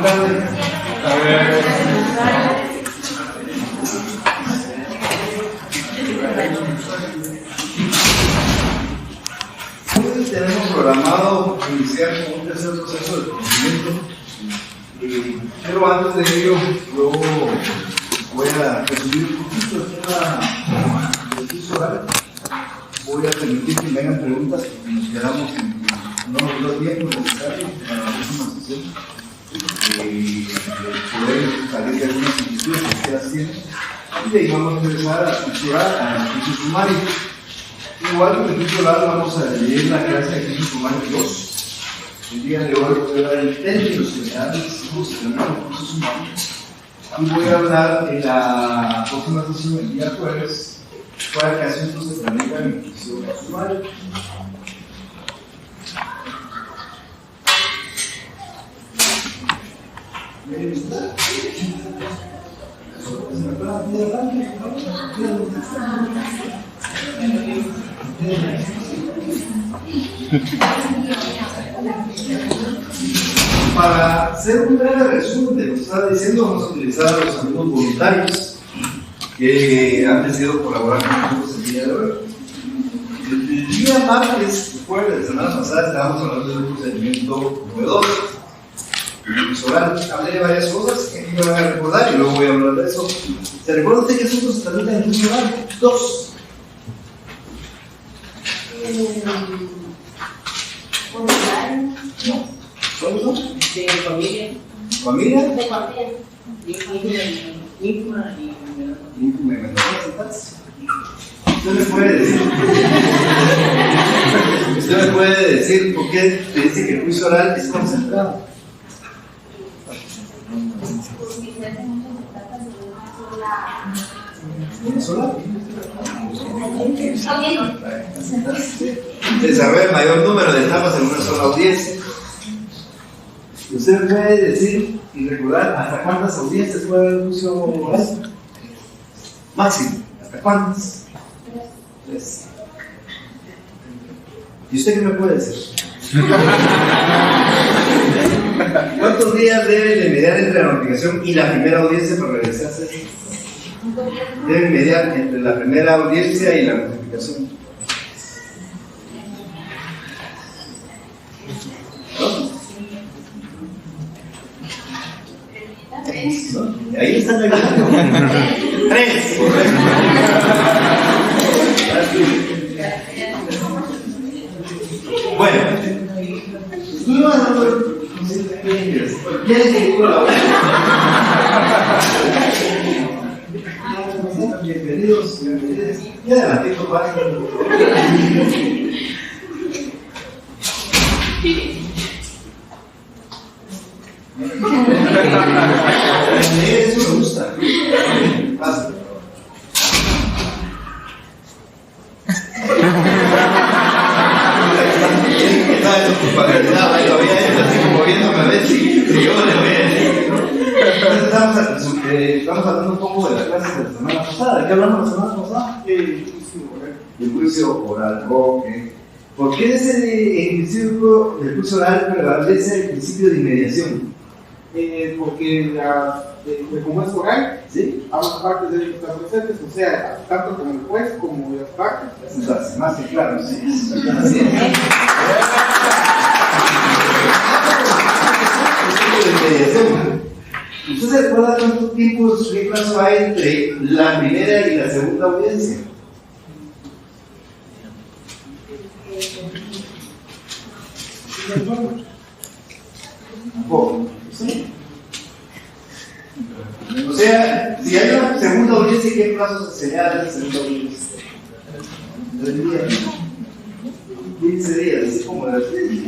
buena tarde. Hoy tenemos programado iniciar con un tercer proceso de conocimiento, pero antes de ello yo voy a resumir un poquito el tema del curso oral. Voy a permitir que me hagan preguntas y nos quedamos en los tiempos necesarios para la próxima sesión. Poder salir de algunas inquietudes que ustedes tienen y de ahí vamos a empezar a estructurar a ejercicio sumario. Igual que el curso oral vamos a leer la clase de ejercicio sumario 2. El día de hoy voy a dar en términos generales cómo se llama el curso sumario y voy a hablar en la próxima sesión el día jueves para que asuntos se tramitan en el curso sumario. Para hacer un breve resumen de lo que estaba diciendo, vamos a utilizar los amigos voluntarios que han decidido colaborar con nosotros el día de hoy. El día martes, jueves de la semana pasada, estábamos hablando de un procedimiento novedoso. Hablé de varias cosas que aquí me van a recordar y luego voy a hablar de eso. ¿Se recuerda usted qué asuntos se tramitan en el curso oral? 2. ¿Cuáles son? De familia. ¿Familia? De familia. Ínfima ¿Usted me puede decir por qué te dice que el juicio oral es concentrado? ¿Una sola? Desarrolla el mayor número de etapas en una sola audiencia. ¿Usted me puede decir y recordar hasta cuántas audiencias puede haber un juicio oral? Máximo. ¿Hasta cuántas? 3. ¿Y usted qué me puede decir? ¿Cuántos días debe de mediar entre la notificación y la primera audiencia para realizarse? Debe mediar entre la primera audiencia y la notificación. ¿No? Ahí están ayudando. 3. Bueno, estuvimos hablando de ¿quién es bienvenidos, bienvenidos. Ya adelantito para eso me gusta. Pasa. Estamos hablando un poco de la clase de la semana pasada. ¿De qué hablamos la semana pasada? El juicio oral. Okay. ¿Por qué el principio del juicio oral prevalece el principio de inmediación? Porque como es oral, ¿sí? ambas partes deben estar presentes, o sea, tanto como el juez como las partes. Eso es más que claro, sí. Así es. ¿Usted se recuerda cuánto tiempo qué plazo hay entre la primera y la segunda audiencia? Poco. ¿Sí? O sea, si hay una segunda audiencia, ¿qué plazo se señala la segunda audiencia? 3 días. 15 días, así como las 10 días.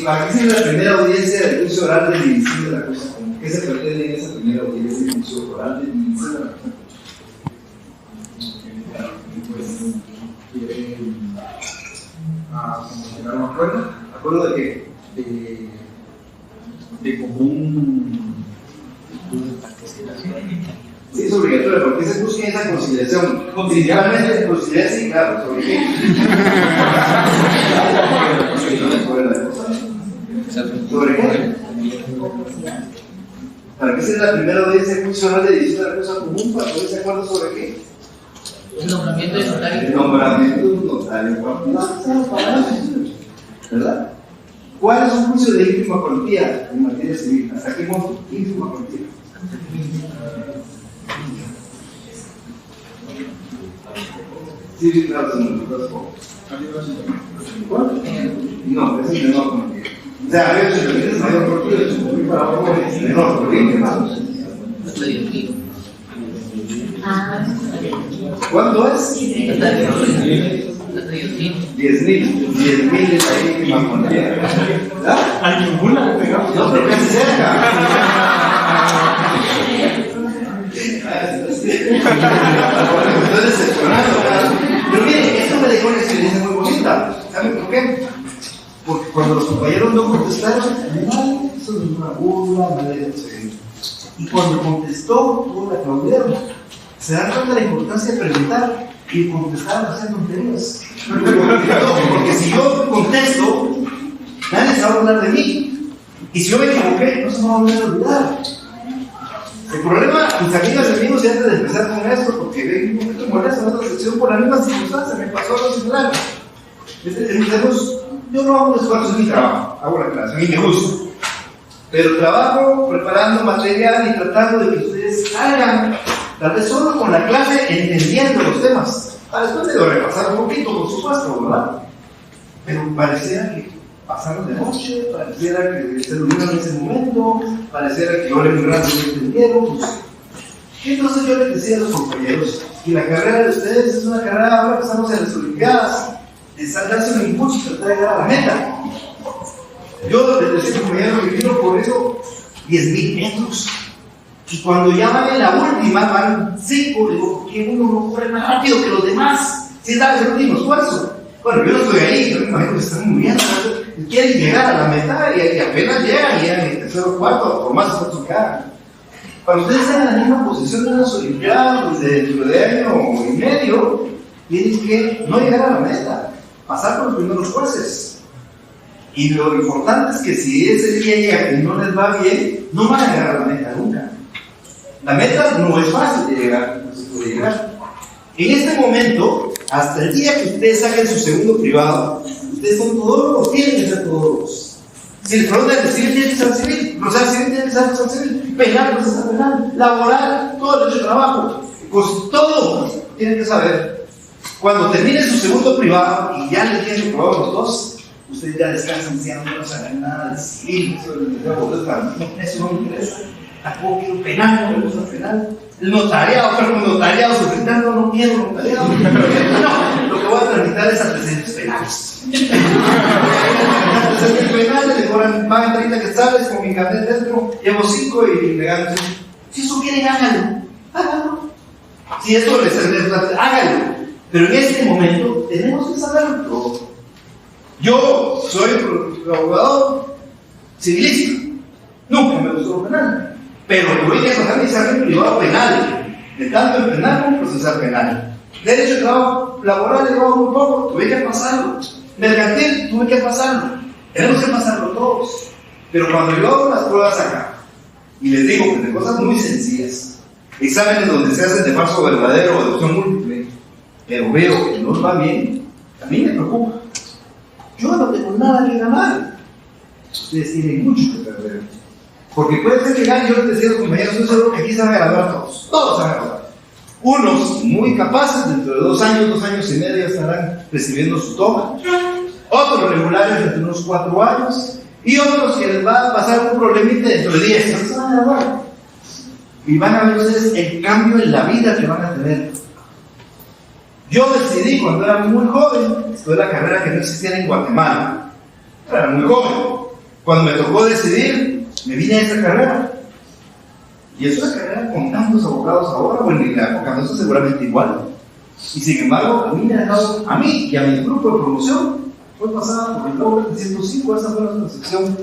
Aquí es la primera audiencia del juicio oral de división de la cosa. ¿Qué se pretende en esa primera audiencia del juicio oral de división de la cosa? ¿Llegar a un acuerdo? ¿Acuerdo de qué? De común. Sí, es obligatorio porque se busca esa conciliación. Principalmente, pues sí, claro, sobre qué. ¿Sobre qué? ¿Para qué será la primera audiencia funcional de decisión de la cosa común? ¿Para ponerse de acuerdo sobre qué? El nombramiento de notario. El nombramiento de un notario. ¿Verdad? ¿Cuál es un juicio de ínfima cuantía en materia civil? ¿Hasta qué monto? Ínfima cuantía. Sí, claro, no, es el menor cuantía. O sea, había 8.000 es mayor cuantía, 8.000 para abajo es menor, ¿por qué? ¿Cuánto es? 10.000. 10.000 es la ínfima cuantía. ¿Verdad? A ninguna le pegamos. No, pero casi cerca. Estoy decepcionado, ¿verdad? Pero mire, esto me dejó una experiencia muy bonita. ¿Saben por qué? Porque cuando los compañeros no contestaron, no, eso es una burla, no es excelente. Y cuando contestó, todos le aplaudieron. Se dan cuenta de la importancia de preguntar y contestar haciendo tonterías. Porque si yo contesto, nadie se va a hablar de mí. Y si yo me equivoqué, no se me va a volver a olvidar. El problema, mis amigas y amigos, y antes de empezar con esto, porque ven un poquito molesto en esta sección por la misma circunstancia, me pasó algo similar. Yo no hago un esfuerzo en mi trabajo, hago la aclaración y me gusta. Pero trabajo preparando material y tratando de que ustedes salgan, tal vez solo con la clase, entendiendo los temas. Después de repasar un poquito, por supuesto, ¿verdad? Pero pareciera que pasaron de noche, pareciera que se durmieron en ese momento, pareciera que yo le rato no entendieron. Pues. Entonces yo les decía a los compañeros, y la carrera de ustedes es una carrera, ahora que estamos en las Olimpiadas, es darse un impulso y tratar de llegar a la meta. Yo les decía a los compañeros que quiero por eso 10.000 metros. Y cuando ya van en la última, van 5, digo, ¿por qué uno no corre más rápido que los demás? Si es darles el último esfuerzo. Bueno, yo no estoy ahí, yo me imagino que están muy bien, quieren llegar a la meta y apenas llegan en el tercero o cuarto, por más esfuerzo que hagan. Cuando ustedes están en la misma posición de las Olimpiadas, dentro de año y medio, tienen que no llegar a la meta, pasar por los primeros jueces. Y lo importante es que si ese día llega y no les va bien, no van a llegar a la meta nunca. La meta no es fácil de llegar, no se puede llegar. En este momento, hasta el día que ustedes saquen su segundo privado, ustedes son todólogos, tienen que ser todólogos. Si el problema es civil, tiene que ser civil, procesal civil, tiene que ser procesal civil, penal, procesal penal, laboral, todo el derecho de trabajo, pues todo tienen que saber. Cuando termine su segundo privado y ya le tienen probado los dos, ustedes ya descansan, ya no saben nada de civil, eso no me interesa. Tampoco quiero penal, no me gusta penal. El notariado, pero con notariado, solicitando, no quiero notariado. No, lo que voy a tramitar es antecedentes penales. Antecedentes penales, le cobran, pagan 30 quetzales con mi carnet dentro, llevo 5 y me ganan. Si eso quieren, háganlo. Si esto les háganlo. Pero en este momento tenemos que saberlo todo. Yo soy abogado civilista. Nunca me gustó lo penal. Pero tuve que pasar mi examen privado penal, de tanto en penal como procesal penal. Derecho de trabajo laboral, llevaba muy poco, tuve que pasarlo. Mercantil, tuve que pasarlo. Tenemos que pasarlo todos. Pero cuando yo hago las pruebas acá, y les digo que de cosas muy sencillas, exámenes donde se hacen de falso verdadero o de opción múltiple, pero veo que no va bien, a mí me preocupa. Yo no tengo nada que ganar. Ustedes tienen mucho que perder. Porque puede ser que gane, yo les decía a los compañeros, estoy seguro que aquí se van a graduar todos. Todos se van a graduar. Unos muy capaces, dentro de 2 años y medio estarán recibiendo su toma. Otros regulares dentro de unos 4 años. Y otros que les va a pasar un problemita dentro de 10. No se van a graduar. Y van a ver ustedes el cambio en la vida que van a tener. Yo decidí cuando era muy joven, estudié la carrera que no existía en Guatemala. Era muy joven. Cuando me tocó decidir, me vine a esta carrera. Y es una carrera con tantos abogados ahora, bueno, en la época no es seguramente igual. Y sin embargo, a mí me ha dejado, a mí y a mi grupo de promoción, fue pasada por el logro 305, esa fue la sección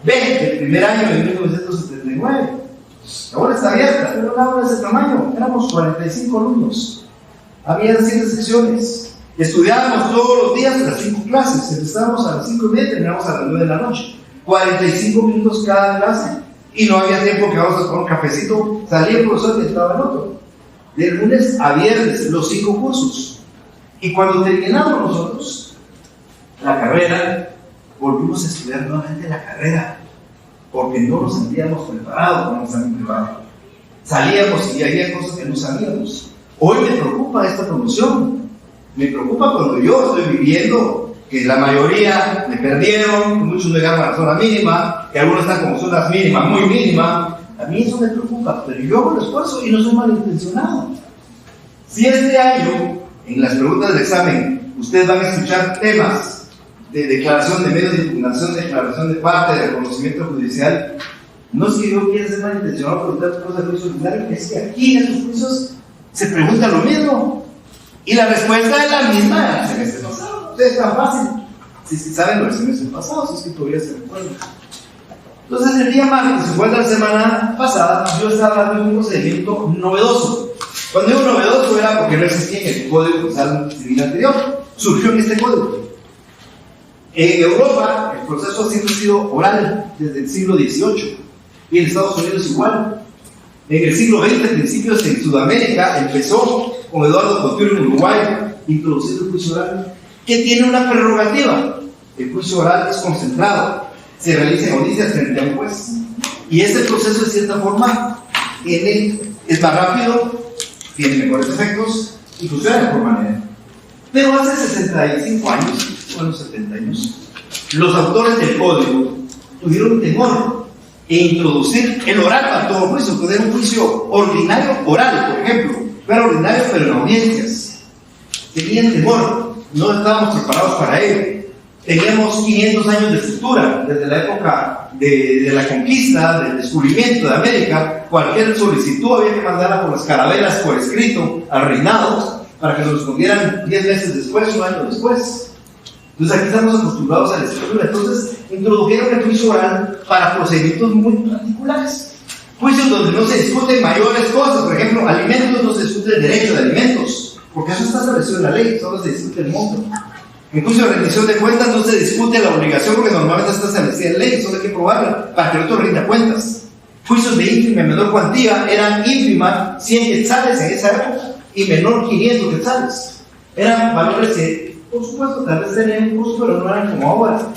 B del primer año de 1979. Ahora está abierta, pero una obra de ese tamaño, éramos 45 alumnos. Había 7 secciones. Estudiábamos todos los días las 5 clases. Empezábamos a las 5:30 y terminamos a las 9 de la noche. 45 minutos cada clase. Y no había tiempo que vamos a tomar un cafecito. Salía el profesor y estaba el otro. De lunes a viernes, los 5 cursos. Y cuando terminamos nosotros la carrera, volvimos a estudiar nuevamente la carrera, porque no nos sentíamos preparados para un examen privado. Salíamos y había cosas que no sabíamos. Hoy me preocupa esta promoción. Me preocupa cuando yo estoy viviendo que la mayoría me perdieron, que muchos no llegaron a la zona mínima, que algunos están como zonas mínimas, muy mínimas. A mí eso me preocupa, pero yo hago el esfuerzo y no soy malintencionado. Si este año, en las preguntas del examen, ustedes van a escuchar temas de declaración de medios de impugnación, declaración de parte, de reconocimiento judicial, no es que yo quiera ser malintencionado por preguntar cosas de juicio ordinario, es que aquí en estos juicios se pregunta lo mismo y la respuesta es la misma del semestre pasado. Ustedes es tan fácil. Si saben lo del semestre pasado, si es que todavía se recuerdan. Entonces, el día martes, igual de la semana pasada, yo estaba hablando de un procedimiento novedoso. Cuando digo novedoso era porque no existía en el Código Procesal Civil anterior, surgió en este código. En Europa, el proceso siempre ha sido oral desde el siglo XVIII, y en Estados Unidos igual. En el siglo XX, principios en Sudamérica, empezó con Eduardo Couture en Uruguay, introduciendo el juicio oral, que tiene una prerrogativa. El juicio oral es concentrado, se realiza en audiencias frente a un juez, y este proceso, de cierta forma, es más rápido, tiene mejores efectos y funciona de mejor manera. Pero hace 65 años, bueno, 70 años, los autores del código tuvieron temor en introducir el oral para todo juicio, que era un juicio ordinario oral, por ejemplo, era ordinario pero en audiencias. Tenían temor, no estábamos preparados para ello. Teníamos 500 años de estructura, desde la época de la conquista, del descubrimiento de América. Cualquier solicitud había que mandarla por las carabelas por escrito al reinado para que nos respondieran 10 meses después, un año después. Entonces aquí estamos acostumbrados a la escritura. Entonces introdujeron el juicio oral para procedimientos muy particulares. Juicios donde no se discuten mayores cosas, por ejemplo, alimentos, no se discute el derecho de alimentos, porque eso está establecido en la ley, solo se discute el monto. En juicio de rendición de cuentas no se discute la obligación porque normalmente está establecida en ley, solo hay que probarla para que el otro rinda cuentas. Juicios de ínfima y menor cuantía eran ínfima 100 quetzales en esa época y menor 500 quetzales. Eran valores que, por supuesto, tal vez tenían un costo, pero no eran como ahora.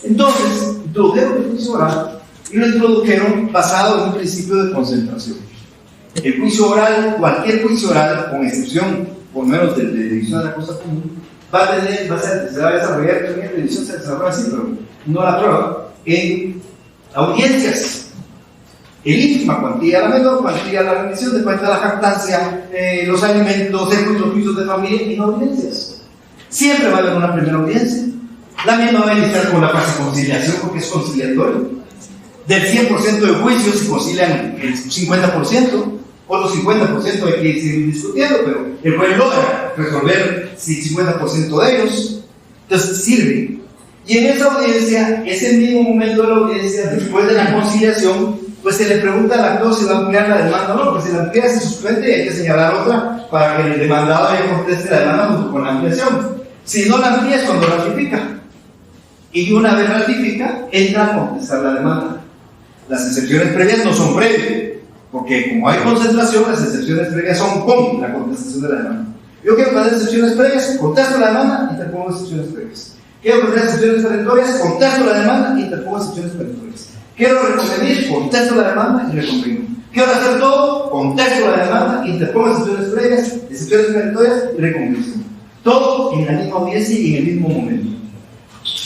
Entonces, introdujeron el juicio oral y lo introdujeron basado en un principio de concentración. El juicio oral, cualquier juicio oral, con excepción, por lo menos de división de la cosa común, se va a desarrollar, también la edición se desarrolla así, pero no la prueba, en audiencias. El ínfima cuantía, la menor cuantía, la rendición de cuentas, la jactancia, los alimentos, los juicios de familia y audiencias. Siempre va a haber una primera audiencia. La misma va a iniciar con la fase de conciliación porque es conciliatorio. Del 100% de juicios se concilian el 50%. Otro 50% hay que seguir discutiendo, pero el juez logra resolver el 50% de ellos. Entonces sirve. Y en esa audiencia, ese mismo momento de la audiencia, después de la conciliación, pues se le pregunta al actor si va a ampliar la demanda o no, porque si la amplía se suspende y hay que señalar otra para que el demandado ya conteste la demanda junto con la ampliación. Si no la amplía es cuando ratifica. Y una vez ratifica, entra a contestar la demanda. Las excepciones previas no son previas. Porque como hay concentración, las excepciones previas son con la contestación de la demanda. Yo quiero poner excepciones previas, contesto la demanda, interpongo excepciones previas. Quiero poner excepciones perentorias, contesto la demanda, interpongo excepciones perentorias. Quiero reconvenir, contesto la demanda y reconvengo. Quiero hacer todo, contesto la demanda, interpongo excepciones previas, excepciones perentorias y reconvengo. Todo en la misma audiencia y en el mismo momento.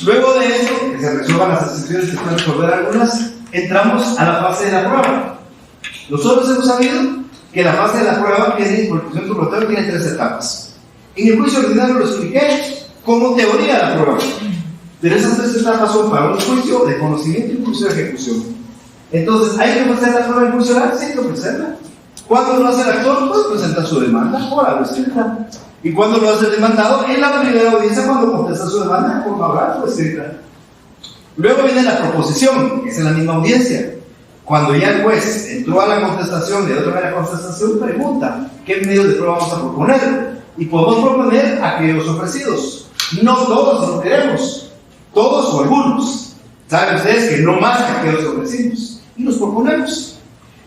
Luego de eso, que se resuelvan las excepciones que pueden resolver algunas, entramos a la fase de la prueba. Nosotros hemos sabido que la fase de la prueba, que es de instrucción supletoria, tiene 3 etapas. En el juicio ordinario lo expliqué como teoría de la prueba. Pero esas 3 etapas son para un juicio de conocimiento y un juicio de ejecución. Entonces, ¿hay que ofrecer la prueba en juicio oral? Sí, hay que ofrecerla. ¿Cuándo lo hace el actor? Pues presenta su demanda oral o escrita. ¿Y cuándo lo hace el demandado? En la primera audiencia, cuando contesta su demanda en forma oral o escrita. Luego viene la proposición, que es en la misma audiencia. Cuando ya el juez entró a la contestación, le dio otra vez la contestación, pregunta: ¿qué medios de prueba vamos a proponer? y podemos proponer aquellos ofrecidos. No todos lo queremos, todos o algunos. Saben ustedes que no más que aquellos ofrecidos. Y los proponemos.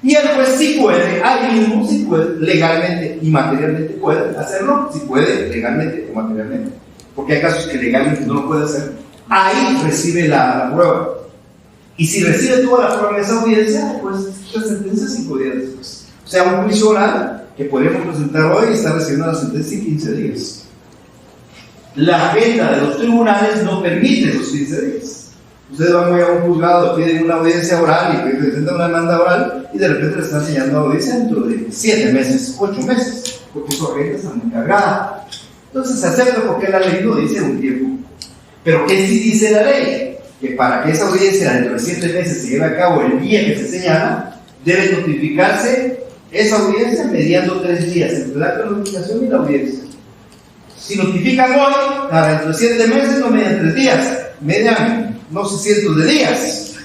Y el juez sí puede, ahí mismo sí puede, legalmente y materialmente puede hacerlo, sí puede legalmente o materialmente. Porque hay casos que legalmente no lo puede hacer. Ahí recibe la prueba. Y si recibe toda la prueba en esa audiencia, pues la sentencia 5 días después. O sea, un juicio oral que podríamos presentar hoy y está recibiendo la sentencia en 15 días. La agenda de los tribunales no permite esos 15 días. Ustedes van a un juzgado, piden una audiencia oral y presentan una demanda oral y de repente le están enseñando audiencia dentro de 7 meses, 8 meses, porque su agenda está muy cargada. Entonces se acepta porque la ley no dice un tiempo. Pero ¿qué sí dice la ley? Que para que esa audiencia dentro de 7 meses se lleve a cabo el día que se señala, debe notificarse esa audiencia mediando 3 días entre la acta de notificación y la audiencia. Si notifican hoy, para dentro de 7 meses, no median 3 días, median no sé cientos de días.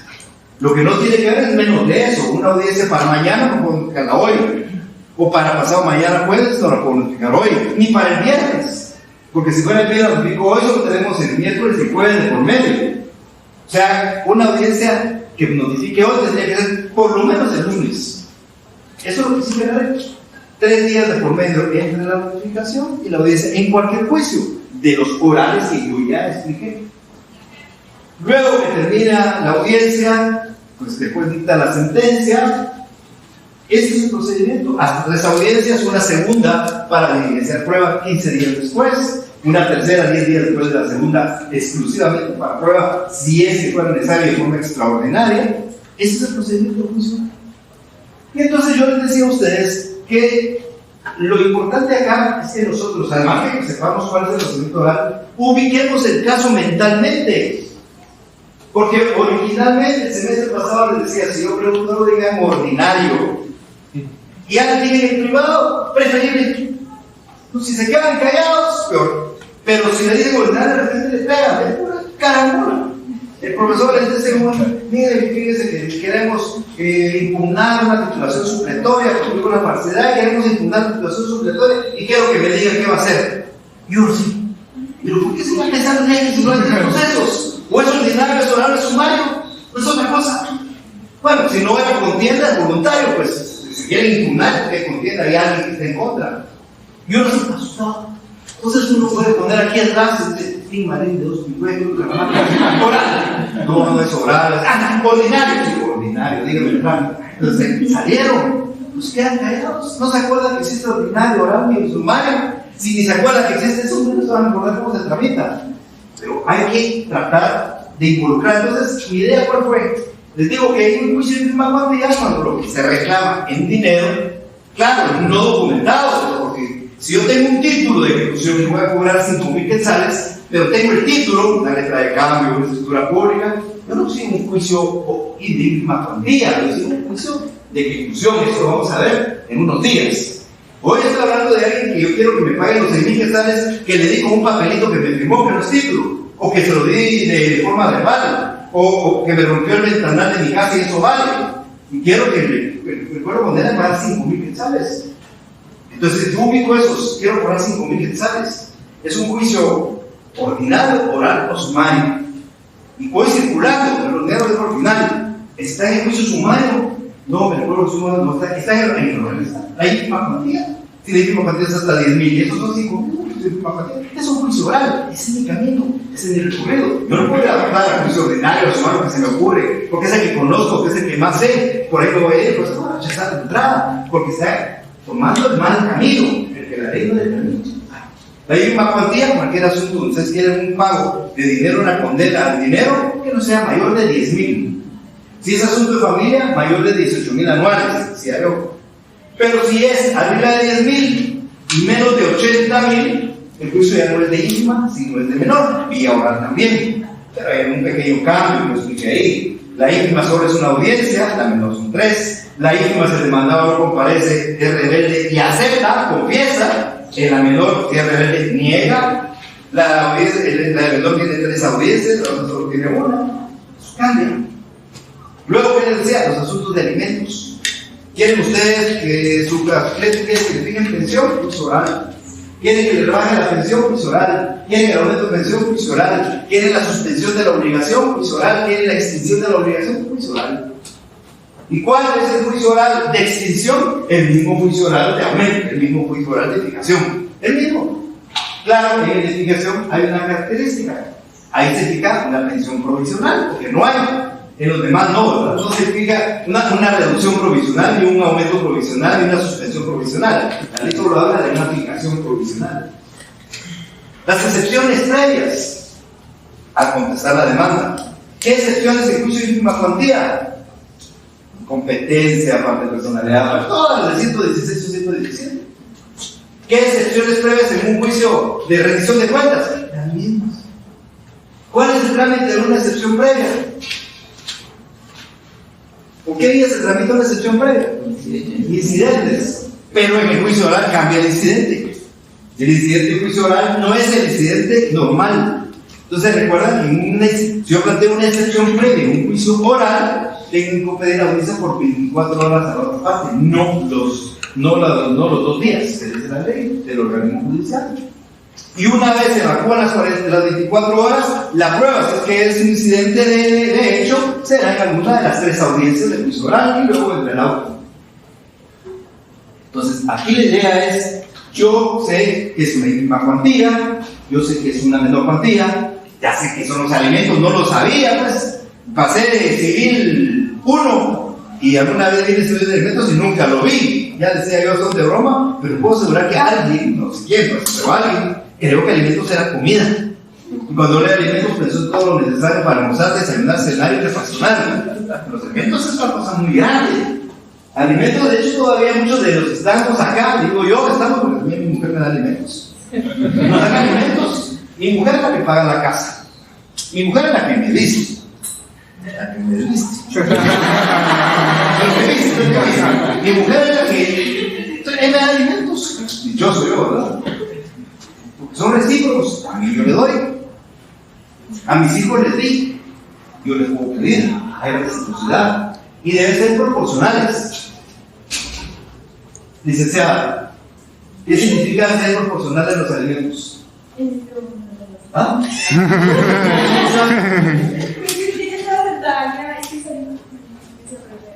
Lo que no tiene que ver es menos de eso. Una audiencia para mañana no puedo notificarla hoy, o para pasado mañana jueves no la puedo notificar hoy, ni para el viernes, porque si fuera el viernes la notifico hoy, solo tenemos el miércoles y jueves de por medio. O sea, una audiencia que notifique hoy tendría que ser por lo menos el lunes. Eso es lo que sí me ha hecho. 3 días de por medio entre la notificación y la audiencia en cualquier juicio de los orales que yo ya expliqué. Luego que termina la audiencia, pues después dicta la sentencia. Ese es el procedimiento. Hasta 3 audiencias, una segunda para diligenciar prueba 15 días después, una tercera 10 días después de la segunda, exclusivamente para prueba, si es que fuera necesario de forma extraordinaria. Ese es el procedimiento judicial. Y entonces yo les decía a ustedes que lo importante acá es que nosotros, además de que sepamos cuál es el procedimiento oral, ubiquemos el caso mentalmente. Porque originalmente el semestre pasado les decía, si yo pregunto, no lo digan ordinario. Y alguien en el privado, preferible. Pues si se quedan callados, peor. Pero si le dicen ordinario, de repente le pegan, es pura carambola. El profesor les dice, mire, fíjese que queremos impugnar una titulación supletoria, porque con la falsedad, queremos impugnar una titulación supletoria y quiero que me digan qué va a hacer. Yo sí. Pero ¿por qué se va a pensar en ellos si no hay procesos? ¿O es ordinario, es oral, es sumario? No es otra cosa. Bueno, si no era contienda, es voluntario, pues si quieren impugnar, porque contienda hay alguien que esté en contra. Y uno se asustado. Entonces uno puede poner aquí atrás, Marín de 2 minutos, oral. No es oral, ordinario, sí, ordinario, dígame el plan. Entonces salieron, pues quedan callados. No se acuerdan que existe ordinario, oral ni sumario. Si ni se acuerdan que existe eso, no se van a acordar cómo se tramita. Pero hay que tratar de involucrar. Entonces, mi idea, ¿cuál fue? Les digo que hay un juicio de más cuantía cuando lo que se reclama en dinero, claro, no documentado, porque si yo tengo un título de ejecución que voy a cobrar 5,000 quetzales, pero tengo el título, una letra de cambio, una escritura pública, yo no soy un juicio de ínfima cuantía, yo soy un juicio de ejecución. Eso lo vamos a ver en unos días. Hoy estoy hablando de alguien que yo quiero que me pague los 6,000 quetzales que le di con un papelito que me firmó que no es título, o que se lo di de forma verbal, o que me rompió el ventanal de mi casa y eso vale. Y quiero que me puedo poner a pagar 5,000 quetzales. Entonces, yo ubico esos, quiero cobrar 5,000 quetzales. Es un juicio ordinario, oral o sumario. Y voy circulando, pero el dinero es ordinario. ¿Está en el juicio sumario? No, me recuerdo que sumario no está. ¿Está en el organista? ¿La ínfima cuantía? Si la ínfima cuantía es hasta 10,000 y esos son 5,000, es un juicio oral. Ese es mi camino, ese es mi recorrido. Yo no puedo adaptar al juicio ordinario, sumario que se me ocurre, porque es el que conozco, que es el que más sé. Por ahí me voy a ir, pues voy a rechazar de entrada, porque está tomando el mal camino, el que la ley no le permite. La ínfima cuantía, cualquier asunto, ustedes quieren un pago de dinero, una condena al dinero, que no sea mayor de 10,000. Si es asunto de familia, mayor de 18,000 anuales, si hay ojo. Pero si es arriba de 10,000 y menos de 80,000, el juicio ya no es de ínfima, sino es de menor, y ahora también. Pero hay un pequeño cambio, lo expliqué ahí. La ínfima solo es una audiencia, la menor son 3. La ínfima, si el demandado no comparece, es rebelde y acepta, confiesa. En la menor, si es rebelde, niega. La menor tiene 3 audiencias, la otra solo tiene una. Eso cambia. Luego, ¿qué les decía? Los asuntos de alimentos. ¿Quieren ustedes que su cliente se le fijen pensión? Pues oral. quieren que le rebajen la pensión, juicio oral, quieren el aumento de pensión, juicio oral, quieren la suspensión de la obligación, juicio oral, quieren la extinción de la obligación, juicio oral. ¿Y cuál es el juicio oral de extinción? El mismo juicio oral de aumento, el mismo juicio oral de fijación, el mismo. Claro, en la fijación hay una característica, ahí se fija una pensión provisional, porque no hay. En los demás no, ¿verdad? No se fija una reducción provisional, ni un aumento provisional, ni una suspensión provisional. La ley solo habla de una fijación provisional. Las excepciones previas al contestar la demanda. ¿Qué excepciones en juicio de ínfima cuantía? Competencia, parte de personalidad, todas las de 116 o 117. ¿Qué excepciones previas en un juicio de rendición de cuentas? Las mismas. ¿Cuál es el trámite de una excepción previa? ¿Por qué día se tramita una excepción previa? Incidentes. Pero en el juicio oral cambia el incidente. El incidente en juicio oral no es el incidente normal. Entonces recuerdan que si yo planteo una excepción previa en un juicio oral, tengo que pedir audiencia por 24 horas a la otra parte, no los 2 días, que dice la ley del organismo judicial. Y una vez se evacúan las 24 horas, la prueba, si es que es un incidente de hecho, será en alguna de las 3 audiencias del juicio oral y luego el auto. Entonces, aquí la idea es, yo sé que es una ínfima cuantía, yo sé que es una menor cuantía, ya sé que son los alimentos, no lo sabía, pues, pasé de civil 1 y alguna vez vi el estudio de alimentos y nunca lo vi. Ya decía yo, son de broma, pero puedo asegurar que alguien, no sé quién, pues, pero alguien, creo que alimentos era comida. Y cuando le alimentos pensó en todo lo necesario para almorzar, desayunar, cenar y refaccionar. Los alimentos es una cosa muy grande. Alimentos, de hecho, todavía muchos de los que estamos acá, digo yo, estamos porque también mi mujer me da alimentos. Nos dan alimentos. Mi mujer es la que paga la casa. Mi mujer es la que me viste. La que me viste. Mi mujer es la que me da alimentos. Dichoso yo, ¿verdad? Son recíprocos, a mí yo le doy, a mis hijos les di, yo les puedo pedir, hay reciprocidad y deben ser proporcionales. Licenciada, ¿qué significa ser proporcional en los alimentos? ¿Ah?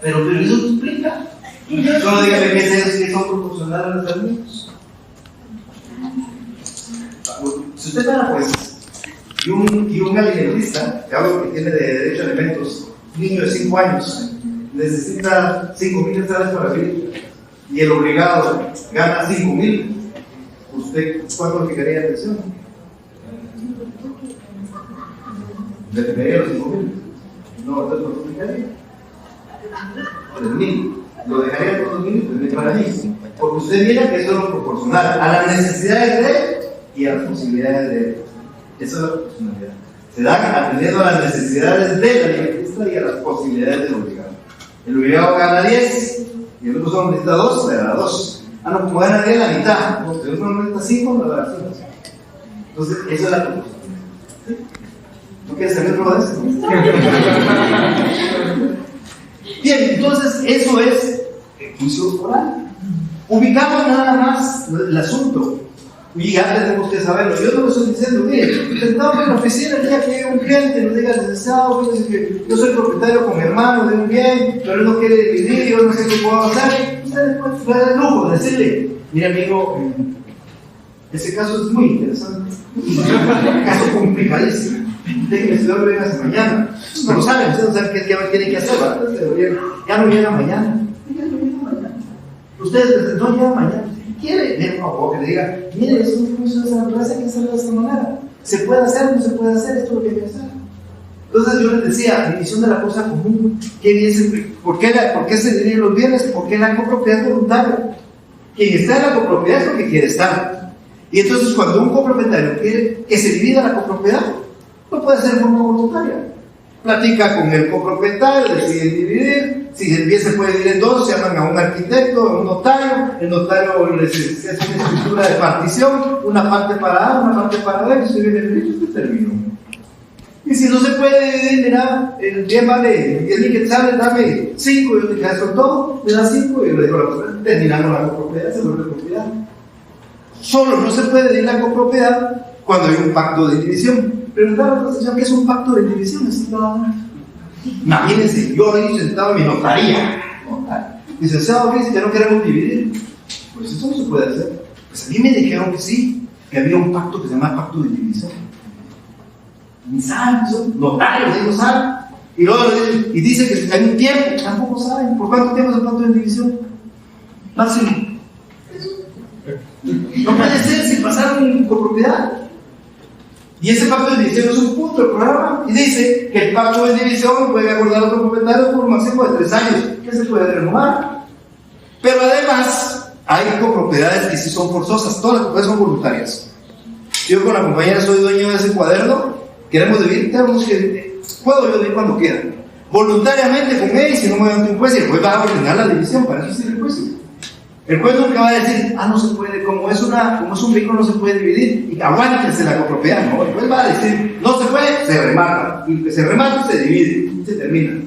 Pero eso te explica. Solo dígame qué es que son proporcionales a los alimentos. Si usted fuera juez y un alimentista, que hablo que tiene de derecho a alimentos, un niño de 5 años, necesita 5,000 quetzales para vivir y el obligado gana 5,000, ¿usted cuánto le fijaría atención? ¿Le fijaría los 5,000? No, entonces no lo fijaría. 3,000. Lo dejaría por 2,000 para mí. Porque usted mira que eso es lo proporcional a las necesidades de él y a las posibilidades de él. Eso es la proporcionalidad. Se dan atendiendo a las necesidades del alimentista y a las posibilidades del obligado. El obligado gana 10 y el otro solo necesita 2, le dará 2. Ah, no, como gana 10 la mitad. No, si el otro necesita 5, le dará 5. Entonces, eso es la proporcionalidad. ¿Sí? ¿No quieres saber todo de esto? Bien, entonces, eso es el juicio oral. Ubicamos nada más el asunto. Y ya tenemos que saberlo. Yo no lo estoy diciendo, mire, sentado en la oficina el día que un cliente nos diga, licenciado, que yo soy propietario con mi hermano de un bien, pero él no quiere dividir, yo no sé qué puedo hacer. Usted puede dar el lujo de decirle, mire amigo, ese caso es muy interesante. Un caso complicadísimo. Déjeme estudiarlo bien hasta mañana. No lo saben, ustedes no saben qué tienen que hacer. Ya no llega mañana. Ustedes no llegan mañana. Quiere, de favor, que le diga, mire, es un juicio de esa naturaleza, hay que hacerlo de esta manera. ¿Se puede hacer o no se puede hacer? Esto es lo que hay que hacer. Entonces yo les decía, división de la cosa común. ¿Por qué se dividen los bienes? Porque la copropiedad es voluntaria. Quien está en la copropiedad es porque quiere estar. Y entonces cuando un copropietario quiere que se divida la copropiedad, no puede ser de forma voluntaria. Platica con el copropietario, deciden dividir. Si el bien se puede dividir en 2, se llaman a un arquitecto, a un notario. El notario les hace una escritura de partición, una parte para A, una parte para B, y se viene el derecho, se terminó. Y si no se puede dividir, mira, el bien vale 10,000 quetzales, dame 5, yo te quedas con todo, me das 5 y le dejo la propiedad. Terminamos la copropiedad, se vuelve propiedad. Solo no se puede dividir la copropiedad cuando hay un pacto de indivisión. Preguntaba a la sesión, ¿qué es un pacto de indivisión? Imagínense, yo ahí sentado en mi notaría. Licenciado, dice que no queremos dividir. Pues eso no se puede hacer. Pues a mí me dijeron que sí, que había un pacto que se llama pacto de indivisión. Ni saben, son notarios, ellos saben. Y luego y dice que hay un tiempo, tampoco saben. ¿Por cuánto tiempo es el pacto de indivisión? Máximo. No puede ser sin pasar un copropiedad. Y ese pacto de división es un punto del programa. Y dice que el pacto de división puede acordar a los propietarios por un máximo de 3 años, que se puede renovar. Pero además, hay copropiedades que sí son forzosas, todas las copropiedades son voluntarias. Yo con la compañera soy dueño de ese cuaderno, queremos dividir, tenemos que. Puedo yo dividir cuando quiera. Voluntariamente con él, si no me dan un juez, y el juez va a ordenar la división, para eso sirve el juez. El juez nunca va a decir, no se puede, como es un vehículo no se puede dividir, y aguántese la copropiedad, no, el juez va a decir, no se puede, se remata, y se remata, se divide, y se termina.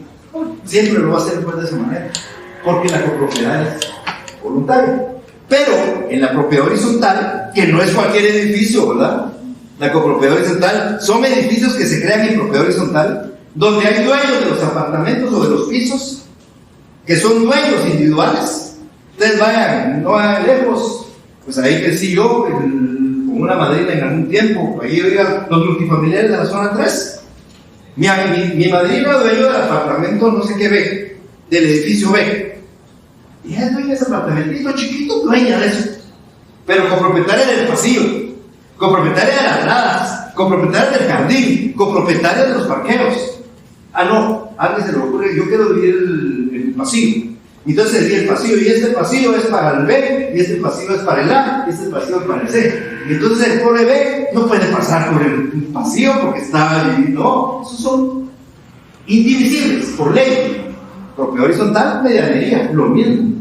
Siempre lo va a hacer el juez de esa manera, porque la copropiedad es voluntaria. Pero en la propiedad horizontal, que no es cualquier edificio, ¿verdad? La copropiedad horizontal son edificios que se crean en propiedad horizontal, donde hay dueños de los apartamentos o de los pisos, que son dueños individuales. Ustedes vayan, no vayan lejos, pues ahí crecí yo con una madrina en algún tiempo, ahí oigan los multifamiliares de la zona 3. Mi madrina dueño del apartamento no sé qué B, del edificio B. Y ella es dueña de ese apartamentito chiquito, dueña de eso. Pero copropietaria del pasillo, copropietaria de las gradas, copropietaria del jardín, copropietaria de los parqueos. No, a alguien se le ocurre, yo quiero vivir el pasillo. Entonces se divide el pasillo, y este pasillo es para el B, y este pasillo es para el A, y este pasillo es para el C. Y entonces el pobre B no puede pasar por el pasillo porque está dividido. No, esos son indivisibles por ley. Propiedad horizontal, medianería, lo mismo.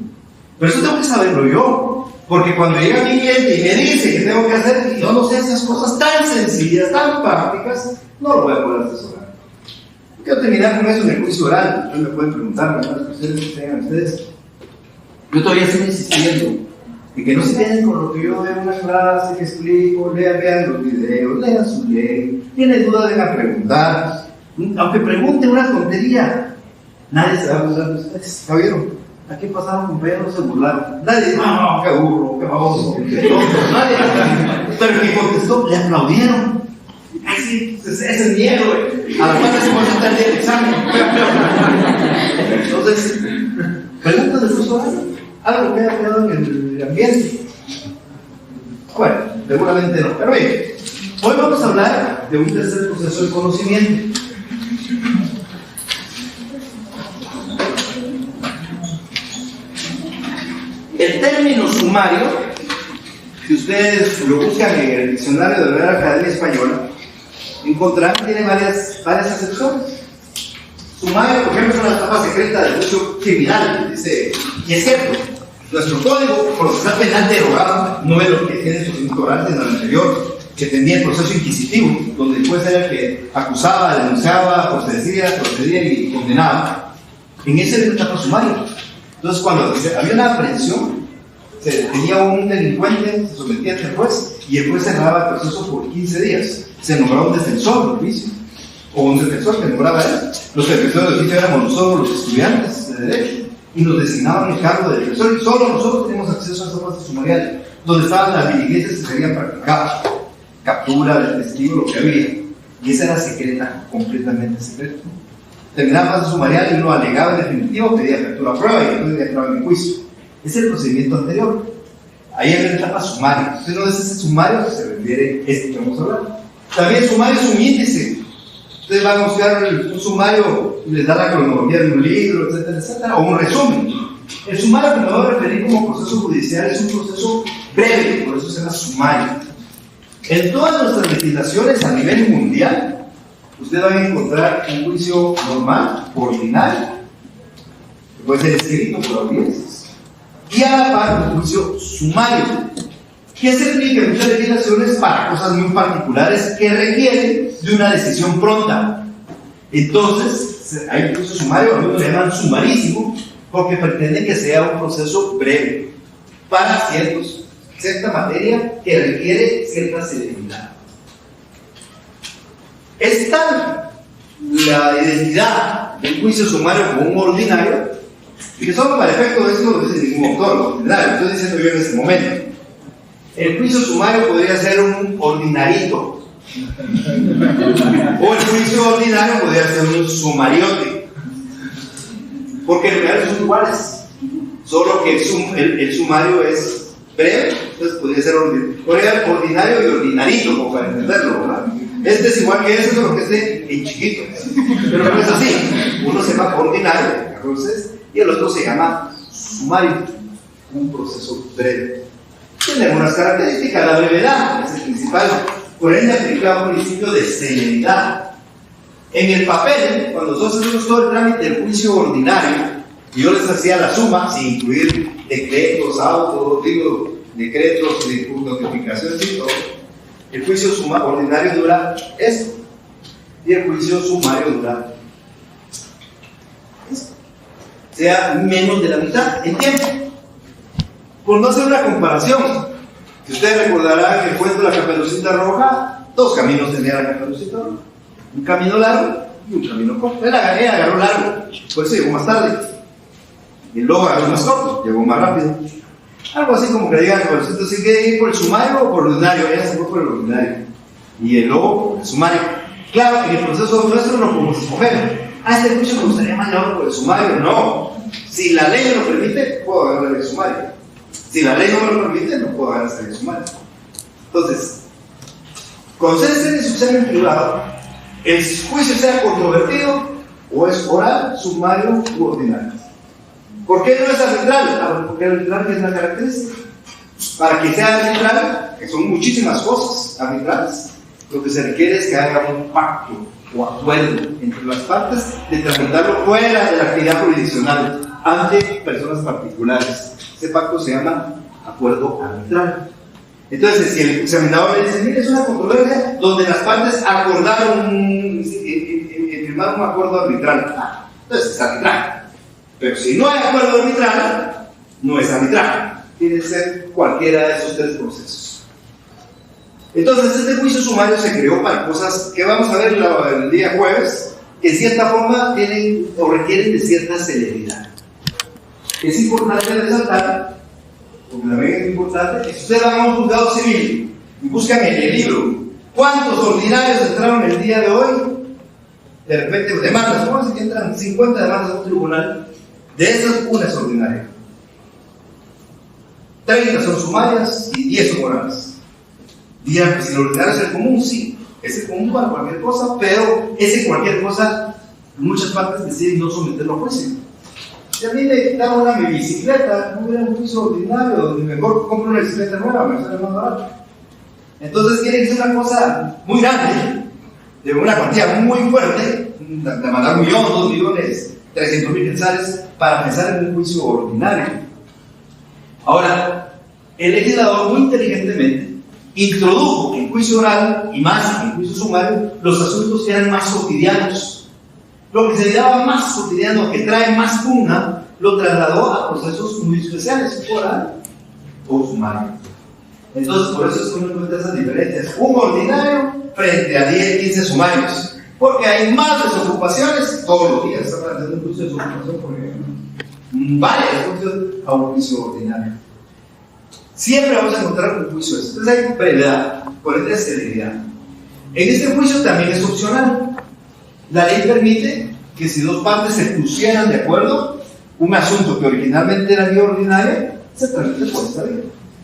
Pero eso tengo que saberlo yo, porque cuando llega mi cliente y me dice que tengo que hacer, y yo no sé esas cosas tan sencillas, tan prácticas, no lo voy a poder asesorar. Quiero terminar con eso en el juicio oral. Ustedes me pueden preguntar, ¿verdad? Ustedes. Yo todavía sigo insistiendo y que no se queden con lo que yo veo en una clase que explico, vean los videos, lean su ley, tienen dudas, vengan a preguntar. Aunque pregunten una tontería, nadie se va a burlar de ustedes. ¿Ya vieron? Aquí pasaron compañeros, no se burlaron. Nadie dice, no, qué burro, qué baboso, qué tonto. Nadie. Pero el que contestó, le aplaudieron. Ay, sí, ese es mi héroe. A la cual se puede sentar el día del examen. Entonces, preguntas de curso algo que haya quedado en el ambiente. Bueno, seguramente no. Pero bien, hoy vamos a hablar de un tercer proceso de conocimiento. El término sumario, si ustedes lo buscan en el diccionario de la Real Academia Española, encontrarán, tiene varias acepciones. Sumario, por ejemplo, es una etapa secreta del juicio criminal, dice, y es cierto, nuestro código procesal penal derogado no es lo que tiene sus ignorantes en el anterior, que tenía el proceso inquisitivo, donde el juez era el que acusaba, denunciaba, procedía y condenaba. En ese era una etapa sumaria. Entonces, cuando había una aprehensión, se detenía un delincuente, se sometía ante el juez, y el juez cerraba el proceso por 15 días. Se nombraba un defensor del juicio, o un defensor que nombraba él. Los defensores del juicio éramos nosotros los estudiantes de derecho, y nos designaban el cargo de defensor, y solo nosotros teníamos acceso a esa fase sumarial, donde estaban las diligencias que se habían practicado, captura del testigo, lo que había, y esa era secreta, completamente secreta. Terminaba la fase sumarial y uno alegaba en definitivo, pedía captura a prueba y entonces ya entraba en el juicio. Ese es el procedimiento anterior. Ahí hay una etapa sumaria. Entonces no es ese sumario que se refiere a esto que vamos a hablar. También el sumario es un índice. Ustedes van a buscar un sumario y les da la cronología de un libro, etcétera, etcétera, o un resumen. El sumario que me voy a referir como proceso judicial es un proceso breve, por eso se llama sumario. En todas nuestras legislaciones a nivel mundial, ustedes van a encontrar un juicio normal, ordinario, que puede ser escrito por audiencias, y a la par un juicio sumario, que se aplica en muchas legislaciones para cosas muy particulares que requieren de una decisión pronta. Entonces, hay un juicio sumario, algunos lo llaman sumarísimo, porque pretende que sea un proceso breve para ciertos cierta materia que requiere cierta celeridad. Es tal la identidad del juicio sumario como un ordinario, y que solo para efecto de esto no dice ningún autor, lo ordinario, estoy diciendo yo en este momento. El juicio sumario podría ser un ordinarito, o el juicio ordinario podría ser un sumariote, porque en realidad son iguales, solo que el sumario es breve, entonces podría ser ordinario y ordinarito, como para entenderlo, ¿verdad? Este es igual que ese, solo que este en chiquito, pero no es así. Uno se llama ordinario, entonces, y el otro se llama sumario, un proceso breve. Tiene algunas características, la brevedad es el principal, por ende aplica un principio de celeridad. En el papel, cuando nosotros hacemos todo el trámite del juicio ordinario, y yo les hacía la suma, sin incluir decretos, autos, decretos, notificaciones y todo, el juicio ordinario dura esto, y el juicio sumario dura esto. O sea, menos de la mitad en tiempo. Por no hacer una comparación, si ustedes recordarán que el cuento de la Caperucita Roja, dos caminos tenía la Caperucita Roja, un camino largo y un camino corto. Él agarró largo, por eso llegó más tarde. Y luego agarró más corto, llegó más rápido. Algo así como que digan, pues esto sí que ir por el sumario o por el ordinario. Ella se fue por el ordinario. Y el lobo por el sumario. Claro, en el proceso nuestro no podemos escoger. Este juicio me gustaría más llevarlo por el sumario. No. Si la ley me lo permite, puedo agarrar el sumario. Si la ley no me lo permite, no puedo agarrar el sumario. Entonces, cuando ustedes tienen su examen privado, el juicio sea controvertido o es oral, sumario u ordinario. ¿Por qué no es arbitral? Porque arbitral es una característica. Para que sea arbitral, que son muchísimas cosas arbitrales, lo que se requiere es que haya un pacto o acuerdo entre las partes de tramitarlo fuera de la actividad jurisdiccional ante personas particulares. Ese pacto se llama acuerdo arbitral. Entonces, si el examinador le dice, mire, es una controversia donde las partes acordaron firmar un acuerdo arbitral, entonces es arbitral. Pero si no hay acuerdo arbitral, no es arbitral. Tiene que ser cualquiera de esos tres procesos. Entonces, este juicio sumario se creó para cosas que vamos a ver el día jueves, que en cierta forma tienen o requieren de cierta celeridad. Es importante resaltar, porque también es importante, que si ustedes van a un juzgado civil y buscan en el libro cuántos ordinarios entraron el día de hoy, de repente demandas, supónganse que entran 50 demandas a un tribunal, de esas una es ordinaria, 30 son sumarias y 10 son orales. Dirán, pues si el ordinario es el común, sí, es el común para cualquier cosa, pero ese cualquier cosa, muchas partes deciden no someterlo a juicio. Si a mí me quitaron mi bicicleta, no hubiera un juicio ordinario, mejor compro una bicicleta nueva, me sale más barato. Entonces tiene que ser una cosa muy grande, de una cuantía muy fuerte, de mandar 1 millón, 2 millones, 300,000 quetzales, para pensar en un juicio ordinario. Ahora, el legislador muy inteligentemente introdujo en juicio oral y más en juicio sumario los asuntos que eran más cotidianos. Lo que se llamaba más cotidiano, que trae más pugna, lo trasladó a procesos muy especiales, oral o sumario. Entonces, por eso es que uno encuentra esas diferencias. Un ordinario frente a 10, 15 sumarios, porque hay más desocupaciones todos los días. Está planteando un juicio de desocupación, por ejemplo, varias juicios a un juicio ordinario. Siempre vamos a encontrar un juicio de eso. Entonces hay brevedad, por ende celeridad. En este juicio también es opcional. La ley permite que si dos partes se pusieran de acuerdo, un asunto que originalmente era vía ordinaria, se tramite por esta vía.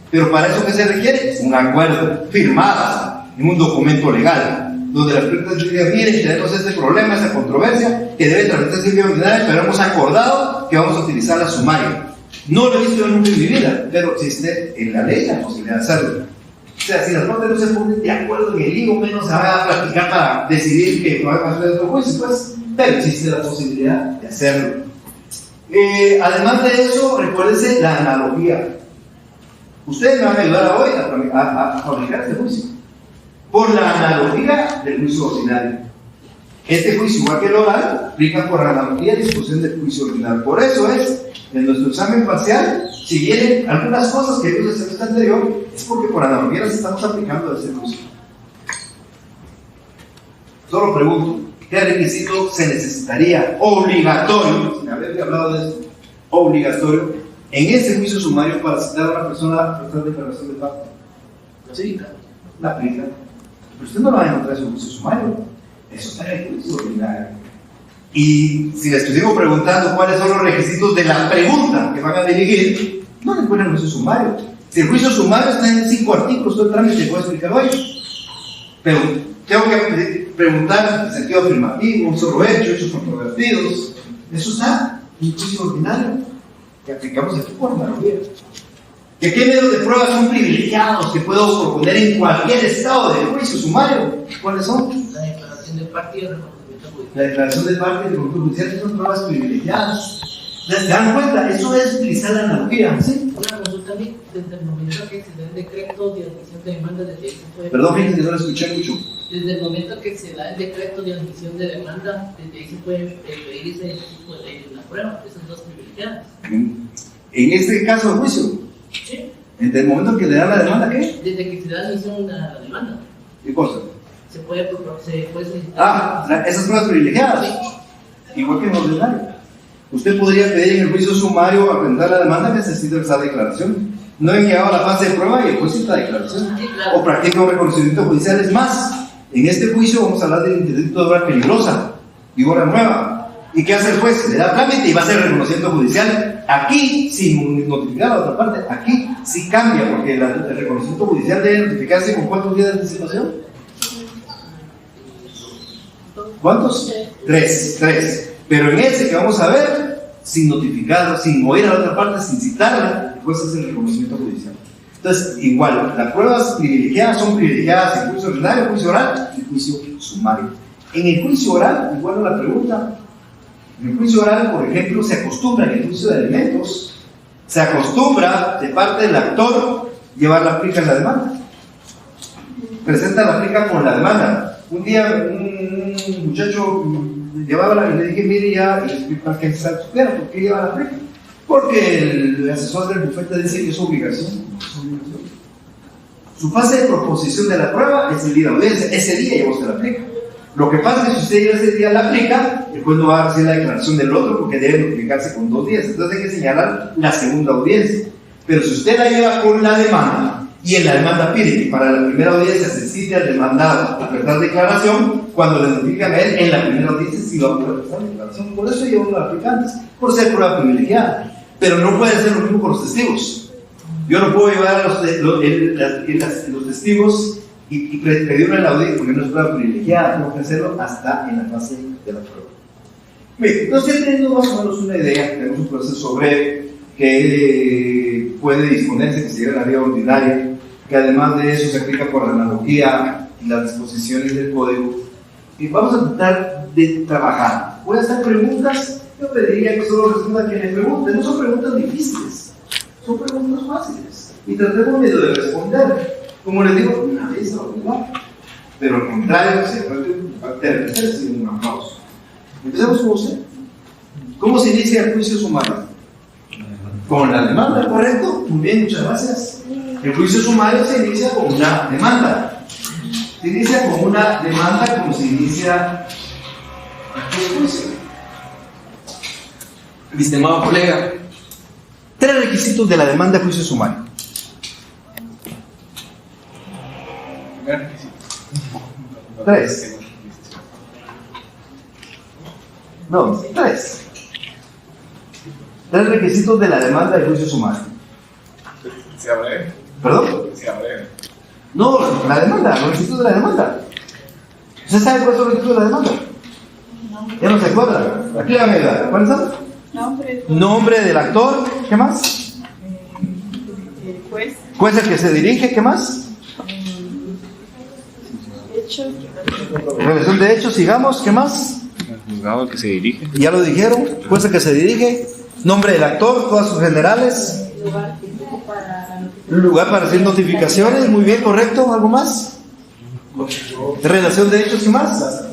Pero para eso, ¿qué se requiere? Un acuerdo firmado en un documento legal, donde las partes digan, miren, tenemos este problema, esta controversia, que debe tramitarse en vía ordinaria, pero hemos acordado que vamos a utilizar la sumaria. No lo he visto nunca en mi vida, pero existe en la ley la posibilidad de hacerlo. O sea, si las partes no se ponen de acuerdo en el lío, menos se van a platicar para decidir que no hay más de otro juicio, pues, pero existe la posibilidad de hacerlo. Además de eso, recuérdense la analogía. Ustedes me van a ayudar hoy a fabricar este juicio por la analogía del juicio ordinario. Este juicio, igual que el oral, aplica por analogía a disposición del juicio ordinario. Por eso es, en nuestro examen parcial, si vienen algunas cosas que vimos en el semestre anterior, es porque por analogía las estamos aplicando a este juicio. Solo pregunto, ¿qué requisito se necesitaría obligatorio, sin haber hablado de esto, obligatorio, en este juicio sumario para citar a una persona a prestar declaración de parte? Sí, la aplica. Pero usted no la va a encontrar en su juicio sumario. Eso está en el juicio ordinario. Y si les estuviera preguntando cuáles son los requisitos de la pregunta que van a dirigir, no le encuentran el juicio sumario. Si el juicio sumario está en 5 artículos, todo el trámite puede explicarlo ahí. Pero tengo que preguntar en sentido afirmativo, un solo hecho, hechos controvertidos. Eso está en el juicio ordinario, que aplicamos aquí por analogía. ¿Que qué medios de prueba son privilegiados que puedo proponer en cualquier estado de juicio sumario? ¿Cuáles son? La declaración de parte y el reconocimiento judicial. La declaración de parte y el reconocimiento judicial son pruebas privilegiadas. ¿Se dan cuenta? Eso es utilizar la analogía, ¿sí? Una consulta a mí, desde el momento que se da el decreto de admisión de demanda, desde ahí se puede... Perdón, gente, que no lo escuché mucho. Desde el momento que se da el decreto de admisión de demanda, desde ahí se puede pedir ese tipo de una prueba, esas dos privilegiadas. En este caso de juicio, Sí. desde el momento que le dan la demanda, ¿qué? Desde que se da admisión a la demanda, ¿Qué cosa? se puede solicitar... Esas pruebas privilegiadas. Igual que en el ordinario. Usted podría pedir en el juicio sumario a presentar la demanda que necesita esa declaración. No he llegado a la fase de prueba y el juez cita la declaración. Sí, claro. O practica un reconocimiento judicial. Es más, en este juicio vamos a hablar del interdicto de obra peligrosa y obra nueva. ¿Y qué hace el juez? Le da trámite y va a hacer el reconocimiento judicial. Aquí, sin notificar a la otra parte, aquí sí cambia, porque el reconocimiento judicial debe notificarse con ¿cuántos días de anticipación? ¿Cuántos? Tres. Pero en ese que vamos a ver, sin notificarlo, sin oír a la otra parte, sin citarla, el juez hace el reconocimiento judicial. Entonces, igual, las pruebas privilegiadas son privilegiadas en juicio ordinario, juicio oral y juicio sumario. En el juicio oral, igual la pregunta, en el juicio oral, por ejemplo, se acostumbra en el juicio de alimentos, se acostumbra de parte del actor llevar la plica en la demanda. Presenta la plica con la demanda. Un día un muchacho llevaba y le dije, mire ya, para que se supiera, ¿por qué lleva la plica? Porque el asesor del bufete dice que es obligación. Su fase de proposición de la prueba es el día de audiencia. Ese día llevó usted la plica. Lo que pasa es que si usted lleva ese día la plica, el juez no va a recibir la declaración del otro porque debe notificarse con 2 días. Entonces hay que señalar la segunda audiencia. Pero si usted la lleva con la demanda y en la demanda pide que para la primera audiencia se cite al demandado a prestar declaración, cuando le notifican a él en la primera audiencia sí va a poder prestar declaración. Por eso lleva uno la plica antes, por ser prueba privilegiada. Pero no puede ser lo mismo con los testigos. Yo no puedo llevar a los testigos y pedirle a la audiencia porque no es prueba privilegiada, tengo que hacerlo hasta en la fase de la prueba. Bien, entonces teniendo más o menos una idea, tenemos un proceso breve que puede disponerse que se lleve a la vía ordinaria, que además de eso se aplica por analogía y las disposiciones del código. Y vamos a tratar de trabajar. Voy a hacer preguntas. Yo pediría que solo responda quien le pregunte. No son preguntas difíciles, son preguntas fáciles. Y tratemos de responder. Como les digo, una vez a otra. Pero al contrario, si de un aplauso. Empecemos con usted. ¿Cómo se inicia el juicio sumario? Con la demanda, ¿correcto? Muy bien, muchas gracias. El juicio sumario se inicia con una demanda. Se inicia con una demanda como se inicia el juicio. Mi estimado colega, 3 requisitos de la demanda de juicio sumario. Primer requisito. 3. No, 3. 3 requisitos de la demanda de juicio sumario. ¿Se abre? ¿Perdón? Se abre. No, la demanda, los requisitos de la demanda. ¿Usted sabe cuáles son los requisitos de la demanda? ¿Ya no se acuerda? Aquí la medida. ¿Cuáles son? Nombre del actor. ¿Qué más? El juez. Juez el que se dirige. ¿Qué más? Hechos. Revelación de hechos. Sigamos. ¿Qué más? El juzgado al que se dirige. Ya lo dijeron. Juez el que se dirige. Nombre del actor. Todas sus generales. Lugar para hacer notificaciones. Muy bien, correcto. ¿Algo más? Relación de hechos. ¿Qué más?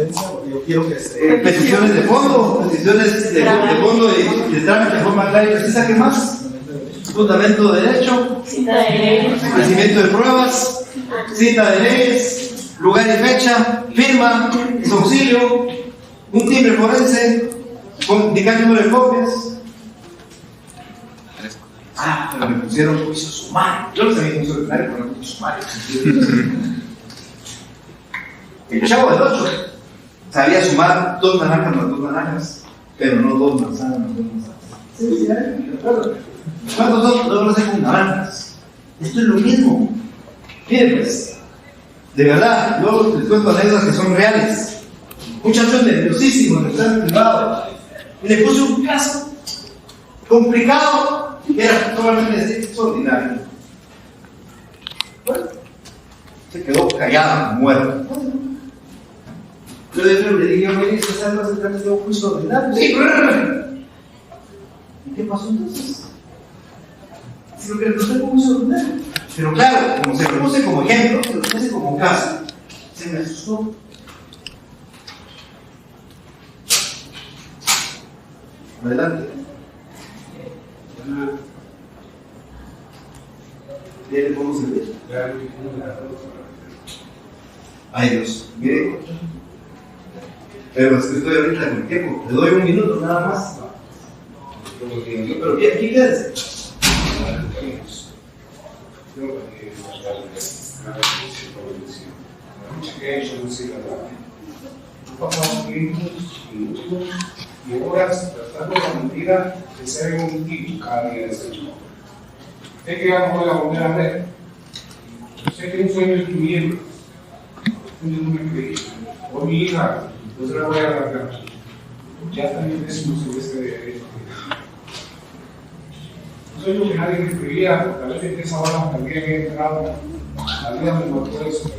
yo quiero que peticiones de fondo, peticiones de fondo y de trámite de forma clara y precisa. ¿Qué más? Fundamento de derecho, Cita de leyes. ofrecimiento de pruebas, cita de leyes, lugar y fecha, firma, auxilio, un timbre forense, indicar número de copias. Ah, pero me pusieron juicio sumario. Yo no sabía juicio ordinario, pero juicio sumario. El chavo del 8 sabía sumar 2 naranjas más 2 naranjas, pero no 2 manzanas más 2 manzanas. Sí, me acuerdo. ¿Cuántos son? No lo sé con naranjas. Esto es lo mismo. Miren, pues, de verdad, yo les cuento anécdotas que son reales. Un muchacho nerviosísimo en el plan privado. Y le puse un caso complicado que era probablemente extraordinario. Bueno, se quedó callado, muerto. Yo le dije, oye, ¿estás hablando de trámite de un juicio ordinario? Sí, ¿y qué pasó entonces? Si lo que no sé cómo juicio ordinario. Pero claro, como se lo puse como ejemplo, se lo puse como caso, se me asustó. Adelante. ¿Ya le podemos servir? Ay Dios, mire. Pero es que estoy ahorita con el tiempo. Le doy 1 minuto nada más. Pero bien, aquí quédese. Y horas tratando la mentira de ser un tipo cada día de ese tipo. Sé que vamos a volver a ver. Sé que un sueño es tu miembro. Yo no me creí. O mi hija, entonces la voy a agarrar. Ya también es un semestre de derecho. Un sueño que nadie me creía, tal vez en esa hora también había entrado. La vida me mató eso.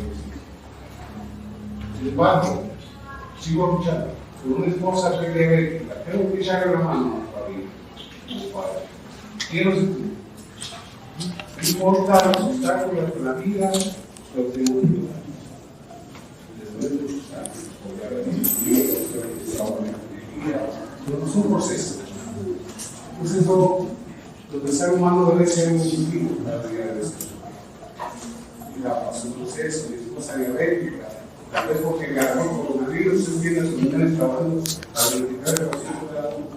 Sin embargo, sigo luchando. Con una esposa que debe, tengo que echarle la mano para mí. Quiero sentir. No importa los obstáculos de la vida, lo tengo que ayudar. Después de los obstáculos, pero es un proceso. Un proceso donde el ser humano debe ser un individuo para la vida de esto. Es un proceso, mi esposa diabética. Tal vez porque agarró coronavirus, se tiene sus millones trabajando para verificar el vacío de cada uno.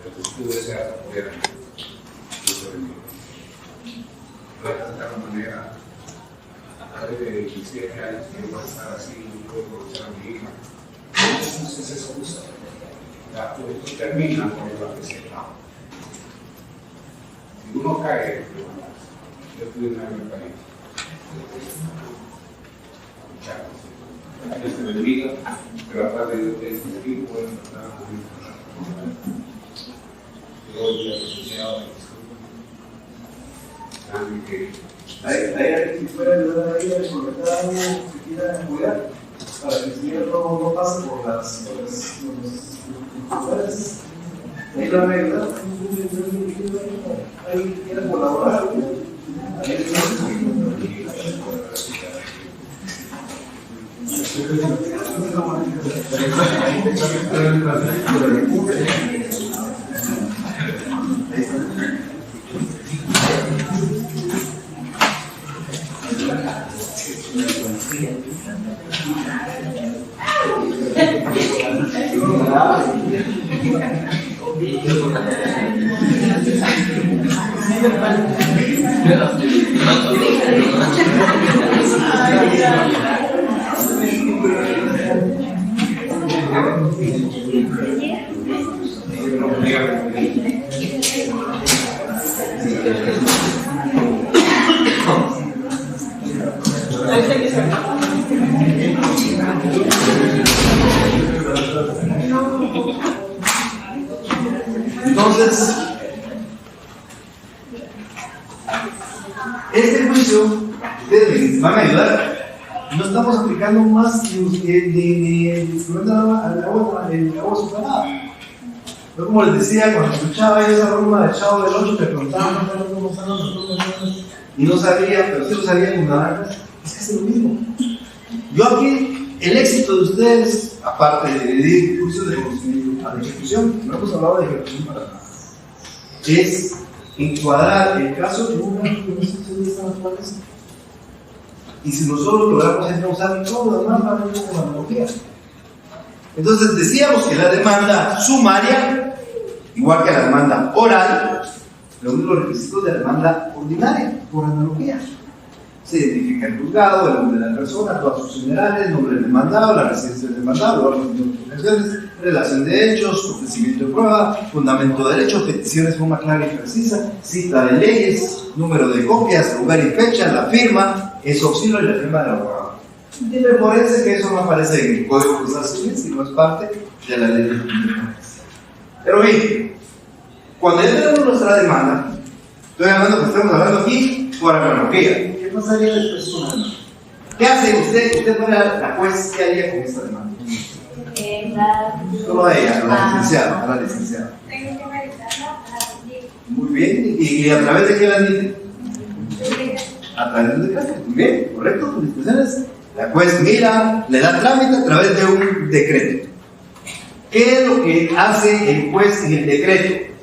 Pero tú deseas apoyar de alguna manera, a través de 17 años, quiero estar así, no puedo conocer a mi hija. Entonces eso usa. Esto termina con la receta. Si uno cae, yo estoy en el país. Que se bendiga, tratar de este equipo, tratar de gloria al Señor. Ahí, si fuera ayudar a ella a desconectar algo que quiera cuidar, para que el Señor no pase por las dificultades. Ahí la regla, ahí quiera colaborar. Entonces, este juicio, ustedes van a ayudar. No estamos aplicando más ni el instrumento al agua superada. Yo, como les decía, cuando escuchaba esa broma del Chavo del 8, te preguntaban cómo están y no sabía, pero sí lo sabía con naranjas. Es casi lo mismo. Yo aquí el éxito de ustedes, aparte de dividir juicios de conocimiento a la ejecución, no hemos hablado de ejecución para nada, es encuadrar el caso de una naturaleza. Y si nosotros logramos encauzar todo lo demás, para ver con analogía. Entonces decíamos que la demanda sumaria, igual que la demanda oral, reúne los requisitos de la demanda ordinaria, por analogía. Se identifica el juzgado, el nombre de la persona, todas sus generales, el nombre del demandado, la residencia del demandado, relación de hechos, ofrecimiento de prueba, fundamento de derecho, peticiones de forma clara y precisa, cita de leyes, número de copias, lugar y fecha, la firma, es auxilio y la firma del abogado. Y me parece que eso no aparece en el Código Procesal Civil, sino es parte de la ley de competencia. Pero bien, cuando ya tenemos nuestra demanda, estoy hablando que estamos hablando aquí por analogía. ¿Qué pasaría después con la demanda? ¿Qué hace usted? Usted fuera la juez, ¿qué haría con esta demanda? Solo a ella, a la licenciada. Tengo que revisarla para admitir. Muy bien, ¿y a través de qué la admite? A través de un decreto. Muy bien, correcto, con discusiones. La juez mira, le da trámite a través de un decreto. ¿Qué es lo que hace el juez en el decreto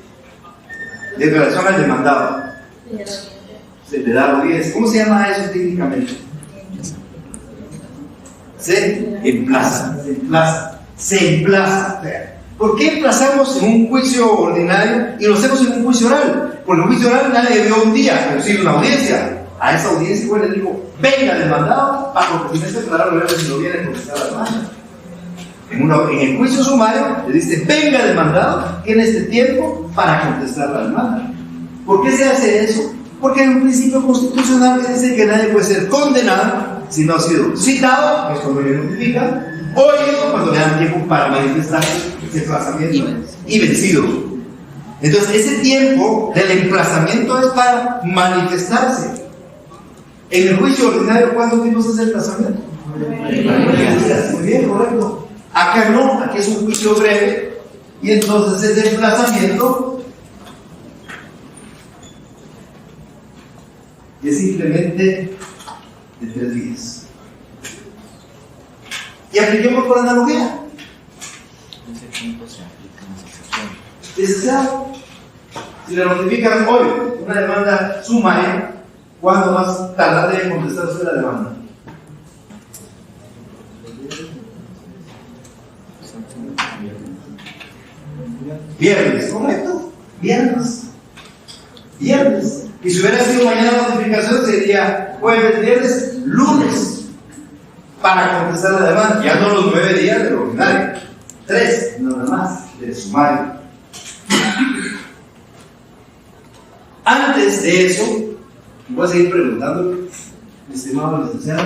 de relación al demandado? Se le da audiencia. ¿Cómo se llama eso técnicamente? Se emplaza. Se emplaza. ¿Por qué emplazamos en un juicio ordinario y lo hacemos en un juicio oral? Porque en un juicio oral nadie vio un día, pero sí una audiencia. A esa audiencia igual le digo, venga demandado para que se declarar lo si lo viene a contestar la demanda. En el juicio sumario le dice, venga demandado, tiene este tiempo para contestar la demanda. ¿Por qué se hace eso? Porque hay un principio constitucional que dice que nadie puede ser condenado si no ha sido citado, que es cuando le notifican, o cuando le dan tiempo para manifestarse ese emplazamiento y vencido. Entonces, ese tiempo del emplazamiento es para manifestarse. En el juicio ordinario, ¿cuánto tiempo es ese emplazamiento? Muy bien, correcto. Acá no, aquí es un juicio breve, y entonces ese emplazamiento es simplemente de 3 días. Y apliquemos por analogía. Licenciado, si le notifican hoy una demanda sumaria, ¿cuándo más tarda debe contestar usted la demanda? Viernes, ¿correcto? Viernes. Y si hubiera sido mañana la notificación, sería jueves, viernes, lunes, para contestar la demanda. Ya no los 9 días del ordinario, 3 nada más del sumario. Antes de eso, voy a seguir preguntando, estimado licenciado,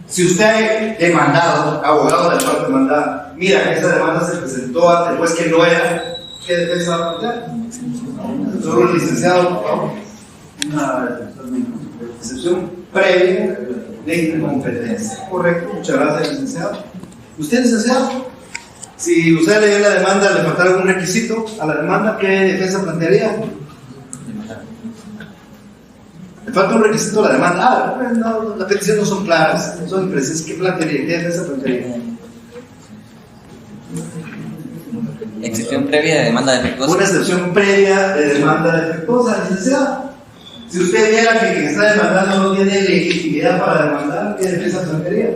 si usted demandado, abogado de la parte demandada, mira que esa demanda se presentó ante el juez que no era, ¿qué defensa va a plantear? Solo el licenciado, por favor. Una excepción previa de incompetencia. Correcto, muchas gracias, licenciado. ¿Usted, licenciado? Si usted le dio la demanda, le faltara algún requisito a la demanda, ¿qué defensa plantearía? Le falta un requisito a la demanda. No, las peticiones no son claras, son imprecisas. ¿Qué plantearía? ¿Qué defensa plantearía? Excepción previa de demanda defectuosa. Una excepción previa de demanda defectuosa, licenciado. Si usted viera que quien está demandando no tiene legitimidad para demandar, ¿qué defensa plantearía?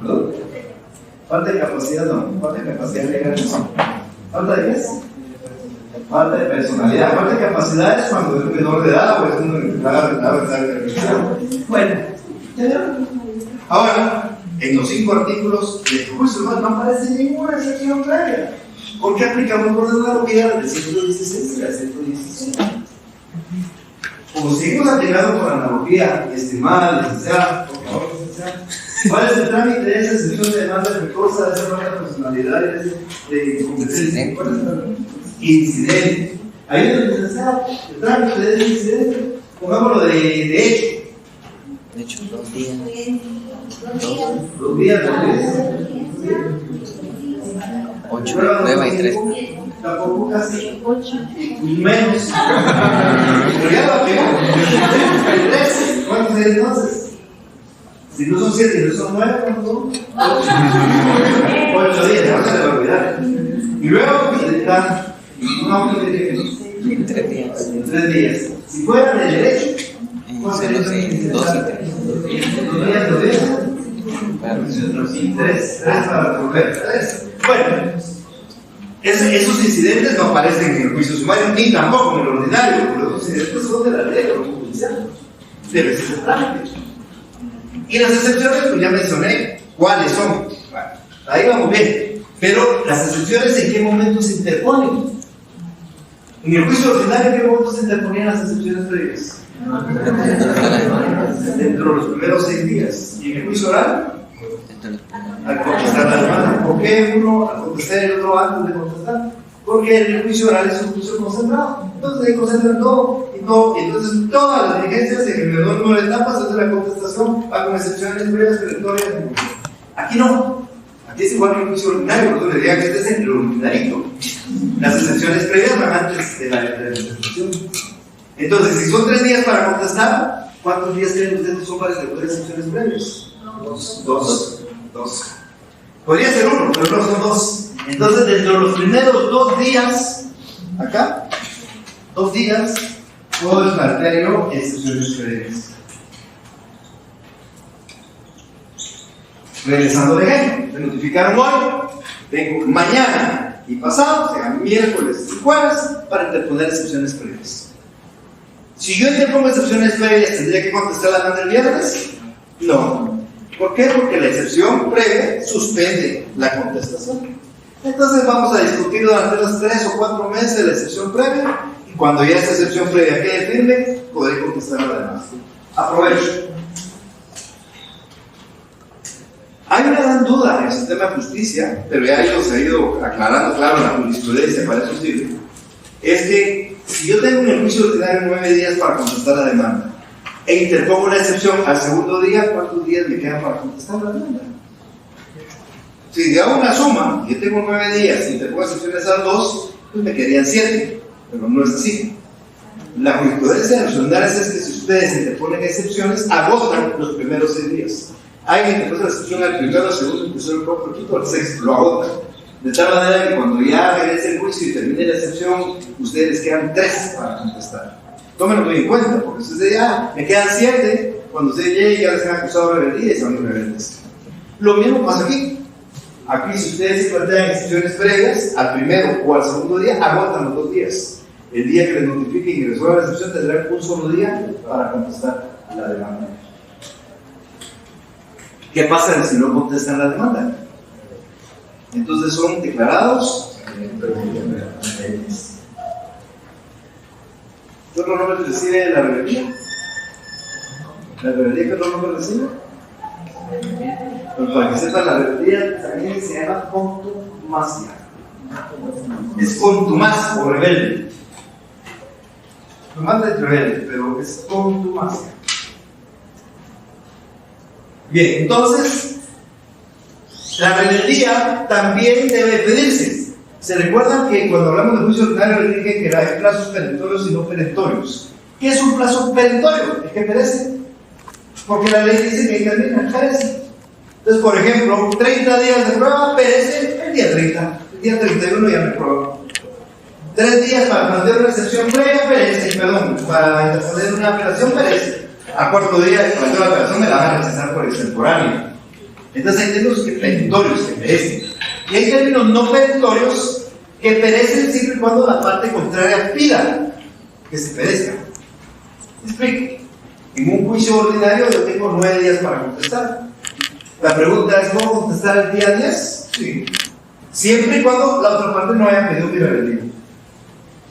¿No? Falta de capacidad, no. Falta de capacidad legal. ¿Falta de qué es? Falta de personalidad. Falta de capacidad es cuando es un menor de edad o es un bueno. Ahora, en los 5 artículos del juicio no aparece ninguna excepción previa. ¿Por qué aplicamos por analogía del 116 y la 117? Como seguimos aplicando por analogía, estimada licenciada, por favor, licenciada, ¿cuál es el trámite de esa excepción de demanda defectuosa, de esa falta de personalidad, de competencia? ¿Cuál es el trámite? Incidente. Ahí es el licenciado, el trámite de ese incidente, pongámoslo de hecho. De hecho, 2 días. 2 días, 8, prueba y 3. Tampoco casi. 8. Menos. Pero ya va peor. 13. ¿Cuántos hay entonces? Si no son 7 y no son 9, ¿cuántos son? 8 días, no se le va a olvidar. Y luego dan un aumento de En 3 días. en 3 días. Si fueran de derecho, ¿cuántos serían? 2 y 3. 2 días, 2 días. Claro. 3 para resolver. 3. Bueno, esos incidentes no aparecen en el juicio sumario ni tampoco en el ordinario, porque los incidentes son de la ley o judicial. Debe ser trámite. Y las excepciones, pues ya mencioné cuáles son. Bueno, ahí vamos bien. Pero las excepciones, ¿en qué momento se interponen? En el juicio ordinario, ¿en qué momento se interponían las excepciones previas? Dentro de los primeros 6 días. ¿Y en el juicio oral? Al contestar la demanda. ¿Por qué uno al contestar y el otro antes de contestar? Porque el juicio oral es un juicio concentrado. Entonces se concentran todo y todo. Y entonces todas las diligencias en el menor número de etapas es la contestación, va con excepciones previas, perentorias. Aquí no. Aquí es igual que el juicio ordinario, por eso le diría que este es el ordinarito. Las excepciones previas van antes de la excepción. Entonces, si son 3 días para contestar, ¿cuántos días tienen ustedes son para escoger excepciones previas? 2. Podría ser 1, pero no son 2. Entonces, dentro de los primeros 2 días, acá, 2 días, puedo plantear yo excepciones previas. Regresando al ejemplo, me notificaron hoy, tengo mañana y pasado, o sea, miércoles y jueves, para interponer excepciones previas. Si yo interpongo excepciones previas, ¿tendría que contestar la demanda el viernes? No. ¿Por qué? Porque la excepción previa suspende la contestación. Entonces vamos a discutir durante los 3 o 4 meses de la excepción previa, y cuando ya esa excepción previa quede firme, podré contestar la demanda. Aprovecho. Hay una gran duda en el sistema de justicia, pero ya se ha ido aclarando, claro, la jurisprudencia para eso sirve. Es que si yo tengo en el juicio ordinario 9 días para contestar la demanda e interpongo una excepción al segundo día, ¿cuántos días me quedan para contestar la demanda? Si hago una suma y yo tengo 9 días y interpongo excepciones al 2, pues me quedarían 7, pero no es así. La jurisprudencia de los ordinarios es que si ustedes interponen excepciones, agotan los primeros 6 días. Alguien que puso la excepción al primero, al segundo, al tercero, al cuarto, al quinto, al sexto, lo agotan. De tal manera que cuando ya regrese el juicio y termine la excepción, ustedes quedan 3 para contestar. Tómenlo muy en cuenta, porque ustedes ya me quedan 7, cuando ustedes lleguen ya les han acusado de rebeldía y son rebeldes. Lo mismo pasa aquí. Aquí, si ustedes se plantean excepciones previas, al primero o al segundo día, agotan los 2 días. El día que les notifiquen y resuelvan la excepción, tendrán un solo día para contestar la demanda. ¿Qué pasa si no contestan la demanda? Entonces son declarados rebeldes. ¿Qué otro nombre recibe la rebeldía? ¿La rebeldía qué otro nombre recibe? Pues para que sepan, la rebeldía también se llama contumacia. Es contumaz o rebelde. Contumaz es rebelde, pero es contumacia. Bien, entonces, la rebeldía también debe pedirse. ¿Se recuerdan que cuando hablamos de juicio ordinario les dije que hay plazos perentorios y no perentorios? ¿Qué es un plazo perentorio? El que perece. Porque la ley dice que termina, perece. Entonces, por ejemplo, 30 días de prueba, perece el día 30. El día 31 ya me prueba. 3 días para plantear una excepción previa, perece. Perdón, para interponer una apelación, perece. Al cuarto día, cuando la apelación me la van a rechazar por extemporáneo. Entonces hay términos que perentorios que perecen. Y hay términos no perentorios que perecen siempre y cuando la parte contraria pida que se perezca. Explico. En un juicio ordinario yo tengo 9 días para contestar. La pregunta es, ¿cómo contestar el día 10? Sí. Siempre y cuando la otra parte no haya pedido mi rebeldía.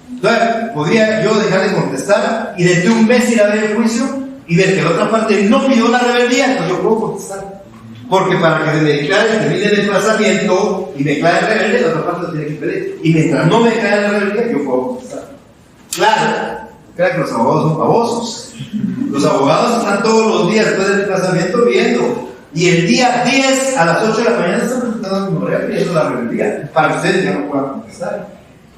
Entonces, podría yo dejar de contestar y desde un mes ir a ver el juicio y ver que la otra parte no pidió la rebeldía, pues yo puedo contestar. Porque para que me declare, termine el desplazamiento y me declare rebelde, la otra parte tiene que pedir. Y mientras no me declare la rebeldía, yo puedo contestar. Claro, crean que los abogados son babosos. Los abogados están todos los días después del desplazamiento viendo. Y el día 10 a las 8 de la mañana están presentando mi memorial pidiendo la rebeldía para que ustedes ya no puedan contestar.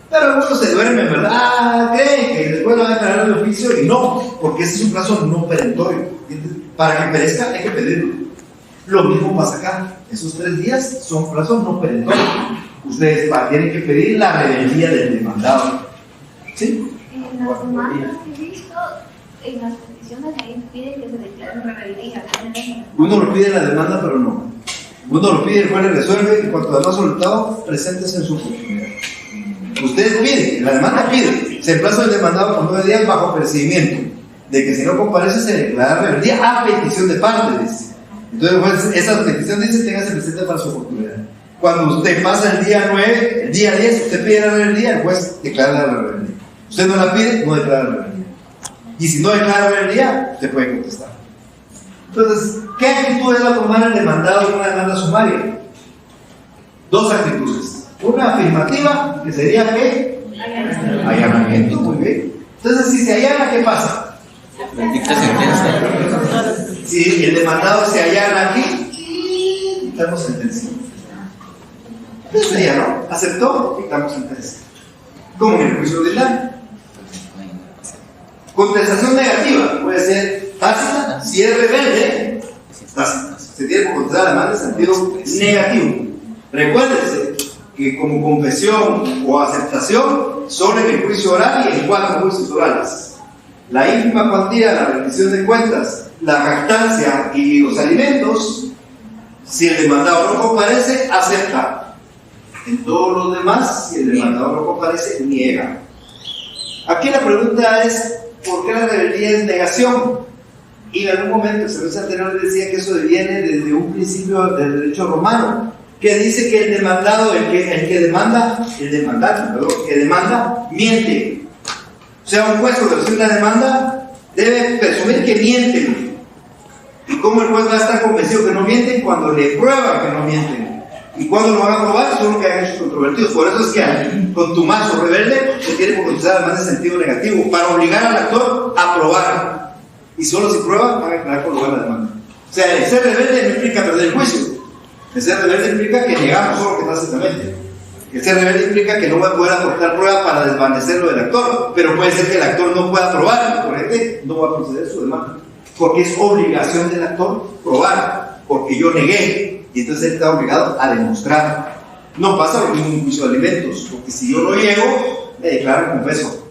Pero algunos se duermen, ¿verdad? Creen que después lo van a declarar el oficio y no, porque ese es un plazo no perentorio. Para que perezca hay que pedirlo. Lo mismo pasa acá. Esos 3 días son plazos no perentorios. Ustedes tienen que pedir la rebeldía del demandado. ¿Sí? En las demandas que he visto, en las peticiones ahí piden que se declare rebeldía. Uno lo pide en la demanda, pero no. Uno lo pide, el juez le resuelve, y cuanto además solicitado, preséntese en su oportunidad. Ustedes piden, la demanda pide, se emplaza el demandado por 9 días bajo procedimiento de que si no comparece se declara rebeldía a petición de parte, dice. Entonces, pues, esa petición dice, téngase presente para su oportunidad. Cuando usted pasa el día 9, el día 10, usted pide la rebeldía, el juez declara la rebeldía. Usted no la pide, no declara la rebeldía. Y si no declara rebeldía, usted puede contestar. Entonces, ¿qué actitudes va a tomar el demandado en una demanda sumaria? 2 actitudes. Una afirmativa, que sería ¿qué? Allanamiento, muy bien. Entonces, si se allana, ¿qué pasa? Dicta sentencia. Si el demandado se allana aquí, dictamos sentencia. Entonces ya no, aceptó, dictamos sentencia. Como en el juicio ordinario. Contestación negativa, puede ser tácita, si es rebelde, tácita. Se tiene que contestar además en sentido negativo. Recuérdense que como confesión o aceptación, solo en el juicio oral y en 4 juicios orales. La ínfima cuantía, la rendición de cuentas, la jactancia y los alimentos, si el demandado no comparece, acepta. En todos los demás, si el demandado no comparece, niega. Aquí la pregunta es, ¿por qué la rebeldía es negación? Y en algún momento el servicio anterior decía que eso viene desde un principio del derecho romano, que dice que el demandado, el que demanda, el demandante, perdón, que demanda, miente. O sea, un juez cuando recibe una demanda debe presumir que mienten. ¿Y cómo el juez va a estar convencido que no mienten? Cuando le prueban que no mienten. ¿Y cuándo lo van a probar? Solo que hagan hechos controvertidos. Por eso es que con tu mazo rebelde se tiene que contestar además en sentido negativo, para obligar al actor a probar. Y solo si prueba, van a declarar por lugar la demanda. O sea, el ser rebelde no implica perder el juicio. El ser rebelde implica que negamos solo que tácitamente. El ser rebelde implica que no va a poder aportar prueba para desvanecerlo del actor, pero puede ser que el actor no pueda probar, por ende no va a proceder su demanda, porque es obligación del actor probar, porque yo negué, y entonces él está obligado a demostrar. No pasa lo mismo en un juicio de alimentos, porque si yo no llego, me declaran confeso.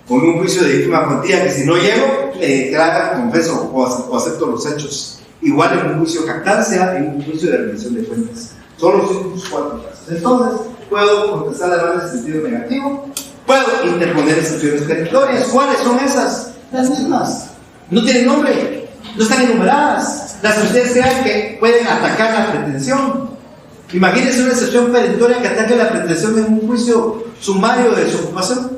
O en un juicio de ínfima cuantía, que si no llego, me declaran confeso o acepto los hechos. Igual en un juicio de jactancia, en un juicio de rendición de cuentas. Solo son los 4 casos. Entonces, puedo contestar además en sentido negativo, puedo interponer excepciones perentorias. ¿Cuáles son esas? Las mismas. No tienen nombre, no están enumeradas. Las que ustedes crean que pueden atacar la pretensión. Imagínense una excepción perentoria que ataque la pretensión en un juicio sumario de desocupación.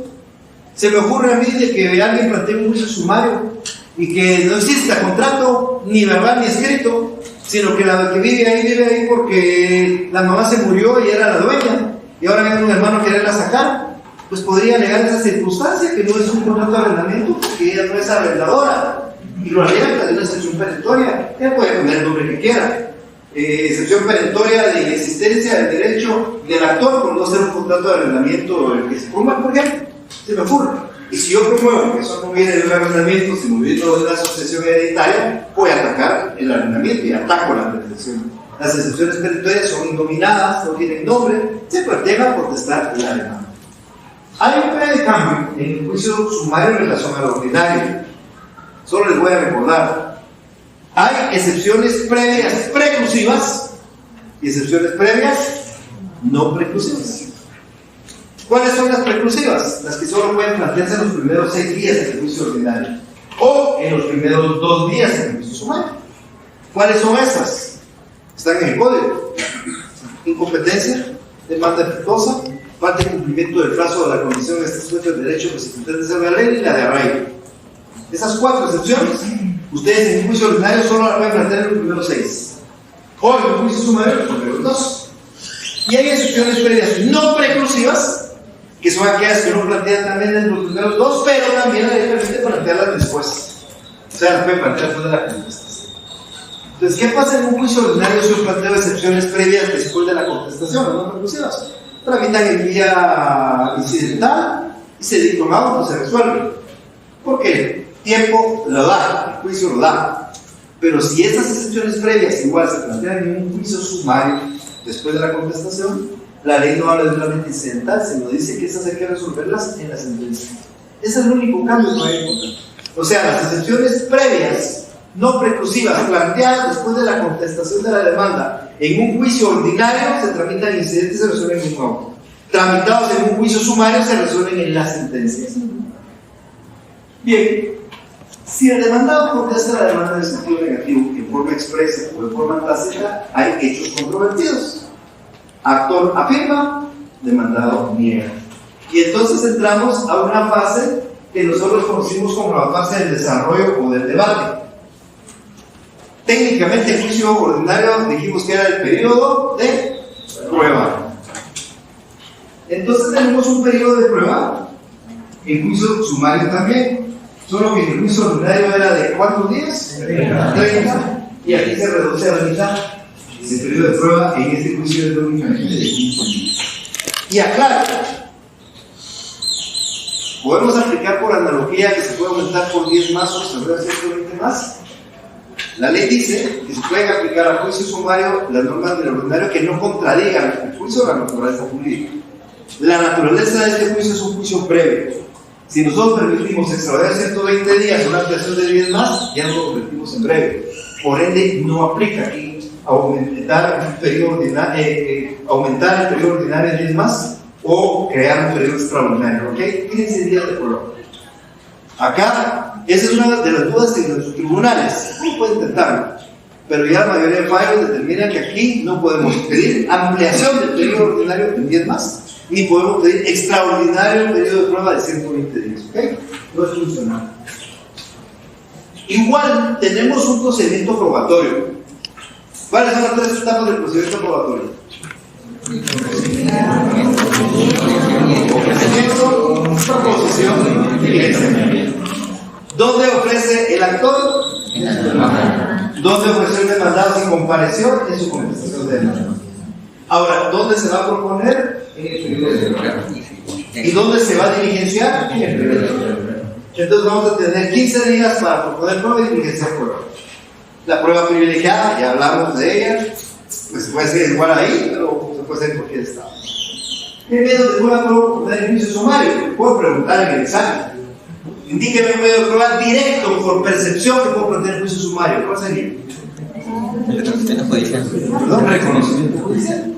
Se me ocurre a mí de que alguien plantee un juicio sumario y que no exista contrato ni verbal ni escrito, sino que la que vive ahí porque la mamá se murió y era la dueña, y ahora viene un hermano a quererla sacar. Pues podría alegar esa circunstancia, que no es un contrato de arrendamiento, porque ella no es arrendadora, y lo alega de una excepción perentoria. Ella puede poner el nombre que quiera. Excepción perentoria de inexistencia del derecho del actor por no ser un contrato de arrendamiento el que se ponga, por ejemplo, se me ocurre. Y si yo promuevo que eso no viene de un arrendamiento, sino viene de una asociación hereditaria, voy a atacar el arrendamiento y ataco la pretensión. Las excepciones perentorias son indominadas, no tienen nombre, se plantea protestar la demanda. Hay un breve cambio en el juicio sumario en relación al ordinario. Solo les voy a recordar. Hay excepciones previas preclusivas y excepciones previas no preclusivas. ¿Cuáles son las preclusivas? Las que solo pueden plantearse en los primeros 6 días del juicio ordinario o en los primeros 2 días del juicio sumario. ¿Cuáles son esas? Están en el código. Incompetencia, demanda defectuosa, falta de cumplimiento del plazo de la comisión de este sujeto de derecho que se pretende hacer la ley y la de arraigo. Esas 4 excepciones, ustedes en un juicio ordinario solo las pueden plantear en los primeros 6. O en un juicio sumario en los primeros 2. Y hay excepciones previas no preclusivas, que son aquellas que uno plantea también en los primeros 2, pero también la ley permite plantearlas después. O sea, las pueden plantear después de la contestación. Entonces, ¿qué pasa en un juicio ordinario si yo planteo excepciones previas después de la contestación, no preclusivas? tramitan en vía incidental y se dicta un auto, se resuelve. ¿Por qué? Tiempo lo da, el juicio lo da. Pero si estas excepciones previas igual se plantean en un juicio sumario después de la contestación, la ley no habla de trámite incidental, sino dice que esas hay que resolverlas en la sentencia. Ese es el único cambio que hay que encontrar. O sea, las excepciones previas, no preclusivas, planteadas después de la contestación de la demanda en un juicio ordinario, se tramitan incidentes y se resuelven en un auto. Tramitados en un juicio sumario, se resuelven en las sentencias. Bien, si el demandado contesta la demanda en sentido negativo, en forma expresa o en forma tácita, hay hechos controvertidos. Actor afirma, demandado niega. Y entonces entramos a una fase que nosotros conocimos como la fase del desarrollo o del debate. Técnicamente el juicio ordinario dijimos que era el periodo de prueba. Entonces tenemos un periodo de prueba, el juicio sumario también, solo que el juicio ordinario era de ¿cuántos días? 30, y aquí se reduce a la mitad. Ese periodo de prueba en este juicio es únicamente de 15 días. Y aclaro, podemos aplicar por analogía que se puede aumentar por 10 más o extraordinario 120 más. La ley dice que se pueden aplicar al juicio sumario las normas del ordinario que no contradigan el juicio o la naturaleza jurídica. La naturaleza de este juicio es un juicio breve. Si nosotros permitimos extraordinario 120 días o una ampliación de 10 más, ya no lo convertimos en breve. Por ende, no aplica aquí aumentar el periodo ordinario en 10 más o crear un periodo extraordinario. ¿Ok? 15 días de prueba. Acá, esa es una de las dudas que los tribunales no pueden intentarlo, pero ya la mayoría de fallos determinan que aquí no podemos pedir ampliación del periodo ordinario en 10 más, ni podemos pedir extraordinario periodo de prueba de 120 días. ¿Ok? No es funcional. Igual tenemos un procedimiento probatorio. ¿Cuáles son las 3 etapas del procedimiento probatorio? Ofrecimiento, proposición, diligencia. ¿Dónde ofrece el actor? ¿Dónde ofreció el demandado si compareció? En su contestación de demanda. Ahora, ¿dónde se va a proponer? En el periodo de prueba. ¿Y dónde se va a diligenciar? En el periodo de prueba. Entonces vamos a tener 15 días para proponer prueba y diligenciar prueba. La prueba privilegiada, ya hablamos de ella, pues puede ser igual ahí, pero se puede ser en cualquier estado. ¿Qué medio de prueba puedo proponer en juicio sumario? Puedo preguntar en el examen. Indíqueme un medio de prueba directo por percepción que puedo plantear en juicio sumario. ¿Cuál sería? ¿Perdón? Reconocimiento judicial.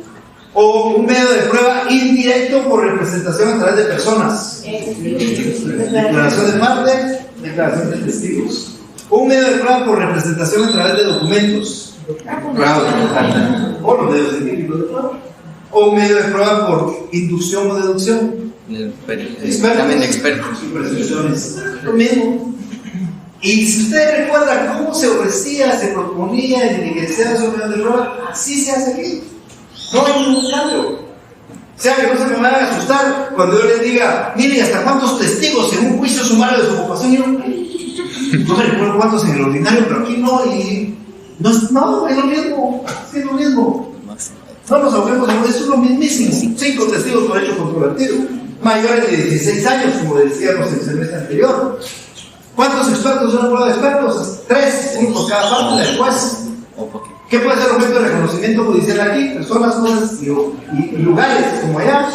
O un medio de prueba indirecto por representación a través de personas. Declaración de parte, declaración de testigos. O un medio de prueba por representación a través de documentos. O los medios científicos de prueba. O un medio de prueba por inducción o deducción. Expertos y presunciones. Lo mismo. Y si ustedes recuerdan cómo se ofrecía, se proponía y diligenciaba esos medios de prueba, así se hace aquí. No hay ningún cambio. O sea, que no se me van a asustar cuando yo les diga, miren, ¿hasta cuántos testigos en un juicio sumario de su ocupación? Yo no me recuerdo cuántos en el ordinario, pero aquí no, y no, es lo mismo. Es lo mismo. No nos ahoguemos, eso es lo mismísimo. 5 testigos por hecho controvertido. Mayores de 16 años, como decíamos en el semestre anterior. ¿Cuántos expertos son prueba de expertos? 3, 1 por cada parte del juez. ¿Qué puede ser objeto de reconocimiento judicial aquí? Personas, cosas y lugares, como allá.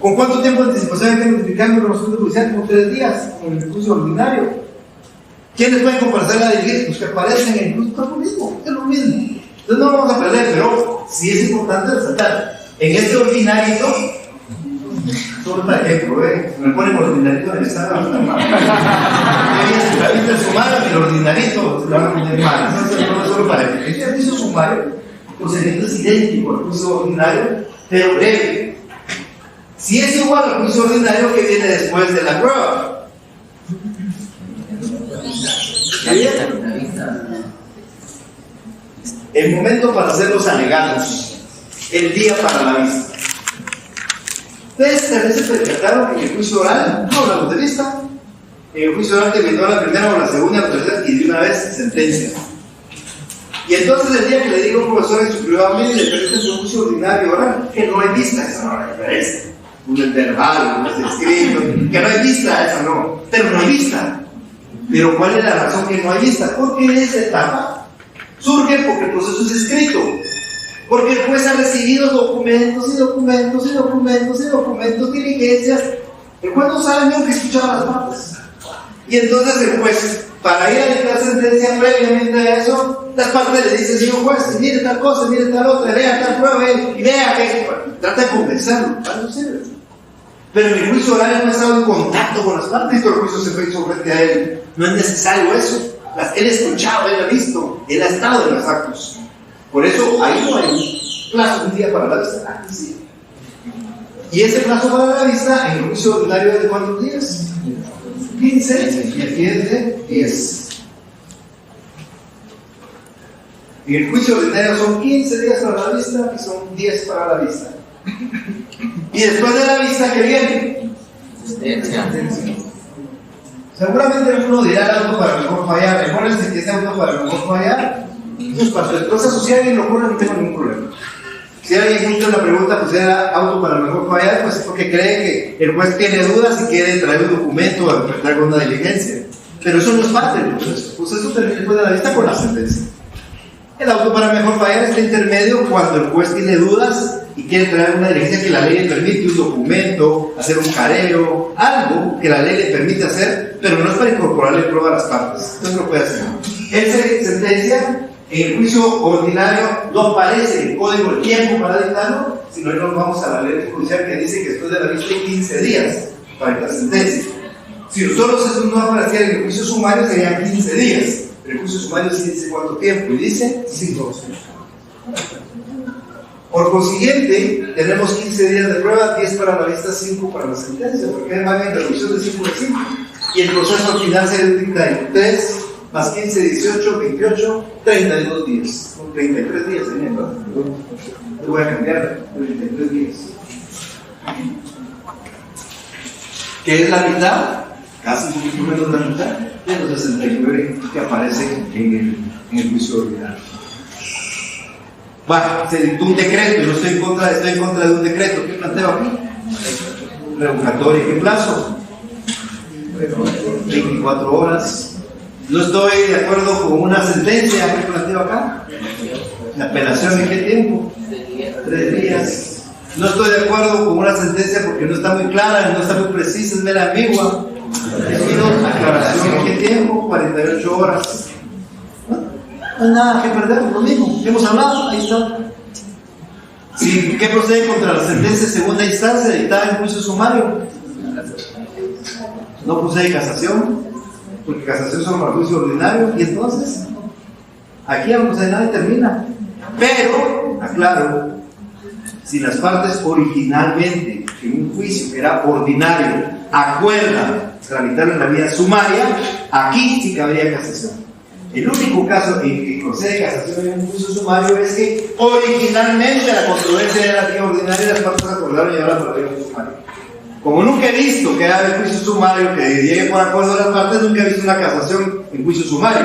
¿Con cuánto tiempo de anticipación hay que notificar el reconocimiento judicial? Con 3 días, en el juicio ordinario. ¿Quiénes pueden comparecer a la diligencia? Los que aparecen en el juicio, es lo mismo, es lo mismo. Entonces no vamos a perder, pero sí es importante resaltar. En este ordinarito, solo para ejemplo, me ponen ordinarito en el estado. El sumario y el ordinarito se van a poner mal. No es solo para ejemplo. Este juicio sumario, el procedimiento es idéntico al juicio ordinario, pero breve. Si es igual al juicio ordinario que viene después de la prueba. El momento para hacer los alegatos, el día para la vista. Ustedes también se percataron que en el juicio oral no hablamos de vista. En el juicio oral terminó la primera o la segunda, la tercera y de una vez sentencia. Y entonces el día que le digo, profesor, en su privado, mire, le presenta un juicio ordinario oral, que no hay vista, esa no la diferencia. Un verbal, un escrito, que no hay vista, esa no, pero no hay vista. Pero ¿cuál es la razón que no hay vista? Porque esa etapa surge porque el proceso es escrito. Porque el juez ha recibido documentos y documentos y documentos y documentos, diligencias. El juez no sabe ni aunque escuchaba las partes. Y entonces el juez, para ir a dictar sentencia previamente a eso, las partes le dicen, señor juez, mire tal cosa, mire tal otra, vea tal prueba y vea que trata de convencerlo. Para no sirve. Pero en el juicio oral no ha estado en contacto con las partes, y todo el juicio se hizo frente a él. No es necesario eso. Él ha escuchado, él ha visto, él ha estado en los actos. Por eso ahí no hay plazo, un día para la vista. Aquí sí. Y ese plazo para la vista en el juicio ordinario de ¿cuántos días? 15, y aquí es de 10. En el juicio ordinario son 15 días para la vista y son 10 para la vista. Y después de la vista, ¿qué viene? Seguramente uno dirá el auto para mejor fallar. Recuérdense que ese auto para mejor fallar, pues para el proceso social y lo ocurre, no tengo ningún problema. Si alguien hizo la pregunta, pues era auto para mejor fallar, pues es porque cree que el juez tiene dudas y quiere traer un documento a enfrentar con una diligencia. Pero eso no es parte del proceso. El proceso termina después de la vista con la sentencia. El auto para mejor fallar está intermedio cuando el juez tiene dudas y quiere traer una diligencia que la ley le permite, un documento, hacer un careo, algo que la ley le permite hacer, pero no es para incorporarle prueba a las partes. Entonces lo puede hacer. Él se sentencia. En el juicio ordinario no aparece el código de tiempo para dictarlo, sino que nos vamos a la ley judicial que dice que después de la vista hay 15 días para la sentencia. Si nosotros eso no apareciera en el juicio sumario, serían 15 días. Pero el juicio sumario sí dice cuánto tiempo, y dice 5 días. Por consiguiente, tenemos 15 días de prueba, 10 para la vista, 5 para la sentencia, porque van en reducción de 5 de 5. Y el proceso final se dicta en 3 más 15, 18, 28, 32 días. Son 33 días, señor, ¿verdad? Te voy a cambiar, 33 días. ¿Qué es la mitad? Casi un poquito menos de la mitad de los 69 que aparecen en el juicio ordinario. Bueno, se dictó un decreto, yo estoy en contra de un decreto. ¿Qué planteo aquí? Revocatoria, ¿qué plazo? 24 horas. No estoy de acuerdo con una sentencia que planteo acá. La apelación, ¿en qué tiempo? 3 días. No estoy de acuerdo con una sentencia porque no está muy clara, no está muy precisa, es mera ambigua. Pido aclaración, ¿en qué tiempo? 48 horas. No hay nada que perder, lo mismo. Hemos hablado, ahí está. Sí, ¿qué procede contra la sentencia de segunda instancia dictada en juicio sumario? No procede casación. Porque casación son para juicio ordinario, y entonces aquí no procede nada y termina. Pero, aclaro, si las partes originalmente en un juicio que era ordinario acuerdan tramitar en la vía sumaria, aquí sí cabría casación. El único caso en que procede casación en un juicio sumario es que originalmente la controversia era la vía ordinaria y las partes acordaron llevarla por la vía sumaria. Como nunca he visto que haya juicio sumario que llegue por acuerdo de las partes, nunca he visto una casación en juicio sumario.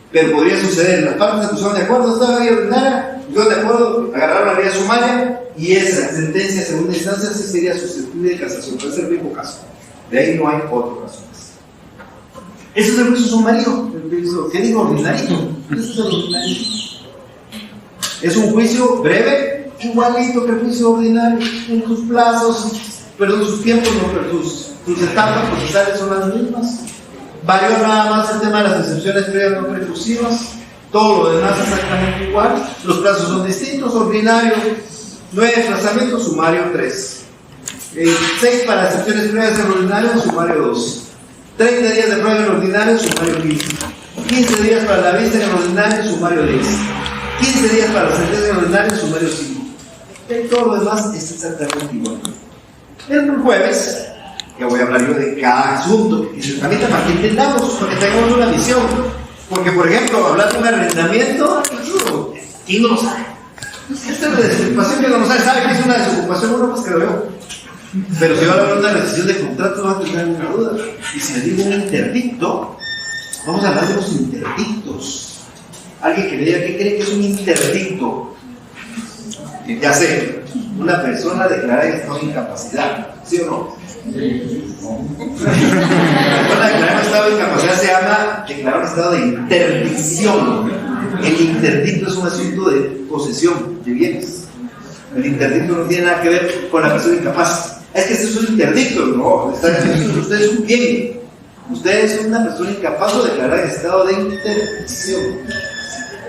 Pero podría suceder, las partes se pusieron de acuerdo, estaba la vía ordinaria, yo de acuerdo, agarraron la vía sumaria y esa sentencia en segunda instancia sí sería susceptible de casación. Puede ser el mismo caso. De ahí no hay otro caso más. Eso es el juicio sumario. ¿Qué digo? Ordinario. Eso es el ordinario. Es un juicio breve, igualito que el juicio ordinario, en sus plazos. Perdón, sus tiempos, no, pero sus etapas procesales son las mismas. Varió nada más el tema de las excepciones previas no preclusivas. Todo lo demás exactamente igual. Los plazos son distintos. Ordinario 9 desplazamientos, sumario 3. 6 para excepciones previas en ordinario, sumario 2. 30 días de prueba en ordinario, sumario 15. 15 días para la vista en ordinario, sumario 10. 15 días para la sentencia en ordinario, sumario 5. Y todo lo demás es exactamente igual. El jueves, ya voy a hablar yo de cada asunto que se tramita para que entendamos, para que tengamos una visión. Porque, por ejemplo, hablar de un arrendamiento, ¿quién no lo sabe? Esta es la desocupación que no sabe que es una desocupación, bueno, pues que lo veo. Pero si va a hablar de una rescisión de contrato, va a tener una duda. Y si le digo un interdicto, vamos a hablar de los interdictos. Alguien que me diga qué cree que es un interdicto. Ya sé, una persona declarada en estado de incapacidad, ¿sí o no? La persona declarada en estado de incapacidad se llama declarar un estado de interdicción. El interdicto es un asunto de posesión de bienes. El interdicto no tiene nada que ver con la persona incapaz. Es que este es un interdicto, no, usted es un bien. Usted es una persona incapaz de declarar en estado de interdicción.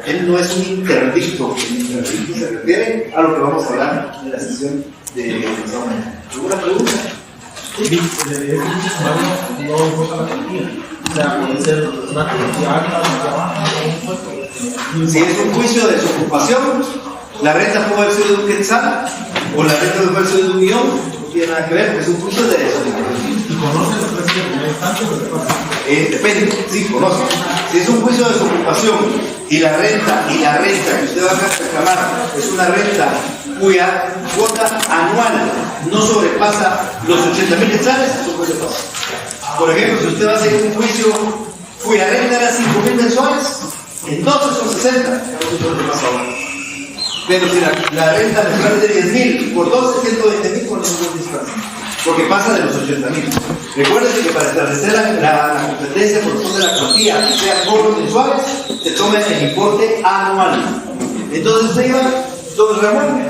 Él no es un interdicto. El interdicto se refiere a lo que vamos a hablar en la sesión de examen. ¿Alguna pregunta? Sí, no importa la cantidad. O sea, puede ser una cantidad alta, si es un juicio de desocupación, la renta puede haber sido de un quetzal o la renta puede haber sido de 1 millón, no tiene nada que ver, porque es un juicio de desocupación. ¿Y conoce el precio de primer instante o qué pasa? Depende, sí, conoce. Si es un juicio de desocupación y la renta que usted va a reclamar es una renta cuya cuota anual no sobrepasa los 80,000 quetzales, eso puede pasar. Por ejemplo, si usted va a hacer un juicio cuya renta era 5,000 mensuales, entonces son 60, eso puede pasar ahora. Pero si la renta mensual es de 10,000, por 12, 120,000 con ningún distancia, porque pasa de los 80,000. Recuerden que para establecer la competencia por razón de la cuantía, que sean cobros mensuales, se toma el importe anual. Entonces usted iba, don Ramón,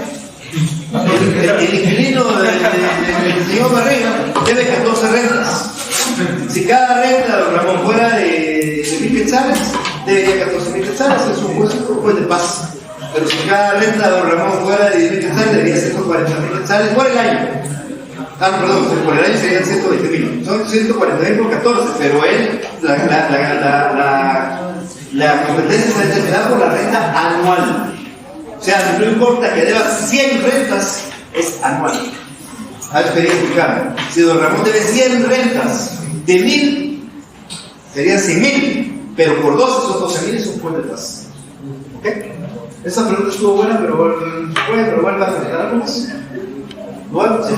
el inquilino del señor Barriga debe 14 rentas. Si cada renta, don Ramón, fuera de 1,000 quetzales, debería 14,000 quetzales, es un juez de paz. Pero si cada renta, don Ramón, fuera de 10,000 quetzales, debería 140,000 quetzales por el año. Perdón, por el año serían 120,000. Son 140,000 por 14, pero él, la competencia está determinada por la renta anual. O sea, no importa que deba 100 rentas, es anual. A ver, quería explicar. Si don Ramón debe 100 rentas de 1,000, serían 100,000, pero por 12 son 12,000, es un juez de paz. ¿Ok? Esa pregunta estuvo buena, pero vuelva a preguntar algo más. Bueno, sí,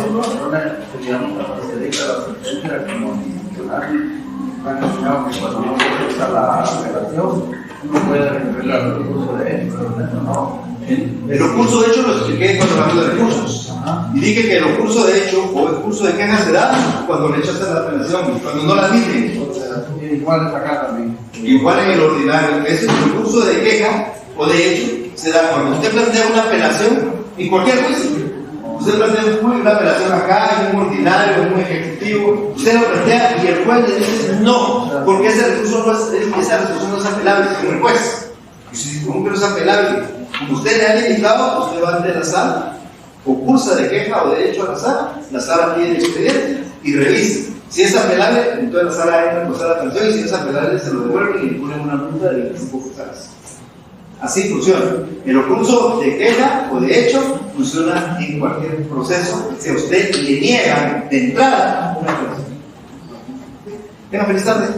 digamos, cuando se dedica a la sentencia, como mencionar, cuando no se usa la relación, uno puede recurrir al recurso de hecho, ¿no? El recurso de hecho lo expliqué cuando hablamos de recursos. Y dije que el recurso de hecho o el curso de queja se da cuando rechazan la apelación, cuando no la admiten. Igual es acá también. Igual en el ordinario. Ese recurso de queja o de hecho se da cuando usted plantea una apelación en cualquier juicio. Usted plantea una apelación acá, en un ordinario, en un ejecutivo, usted lo plantea y el juez le dice no, porque esa resolución no es apelable, según el juez. Y si como que no es apelable, como usted le ha indicado, usted va ante la sala, o cursa de queja o de hecho a la sala pide el expediente y revisa. Si es apelable, entonces la sala entra a acusar la pensión, y si no es apelable, se lo devuelven y le ponen una multa de 25 quetzales. Así funciona. El recurso de queja o de hecho funciona en cualquier proceso que a usted le niega de entrada una apelación. Tenga feliz tarde.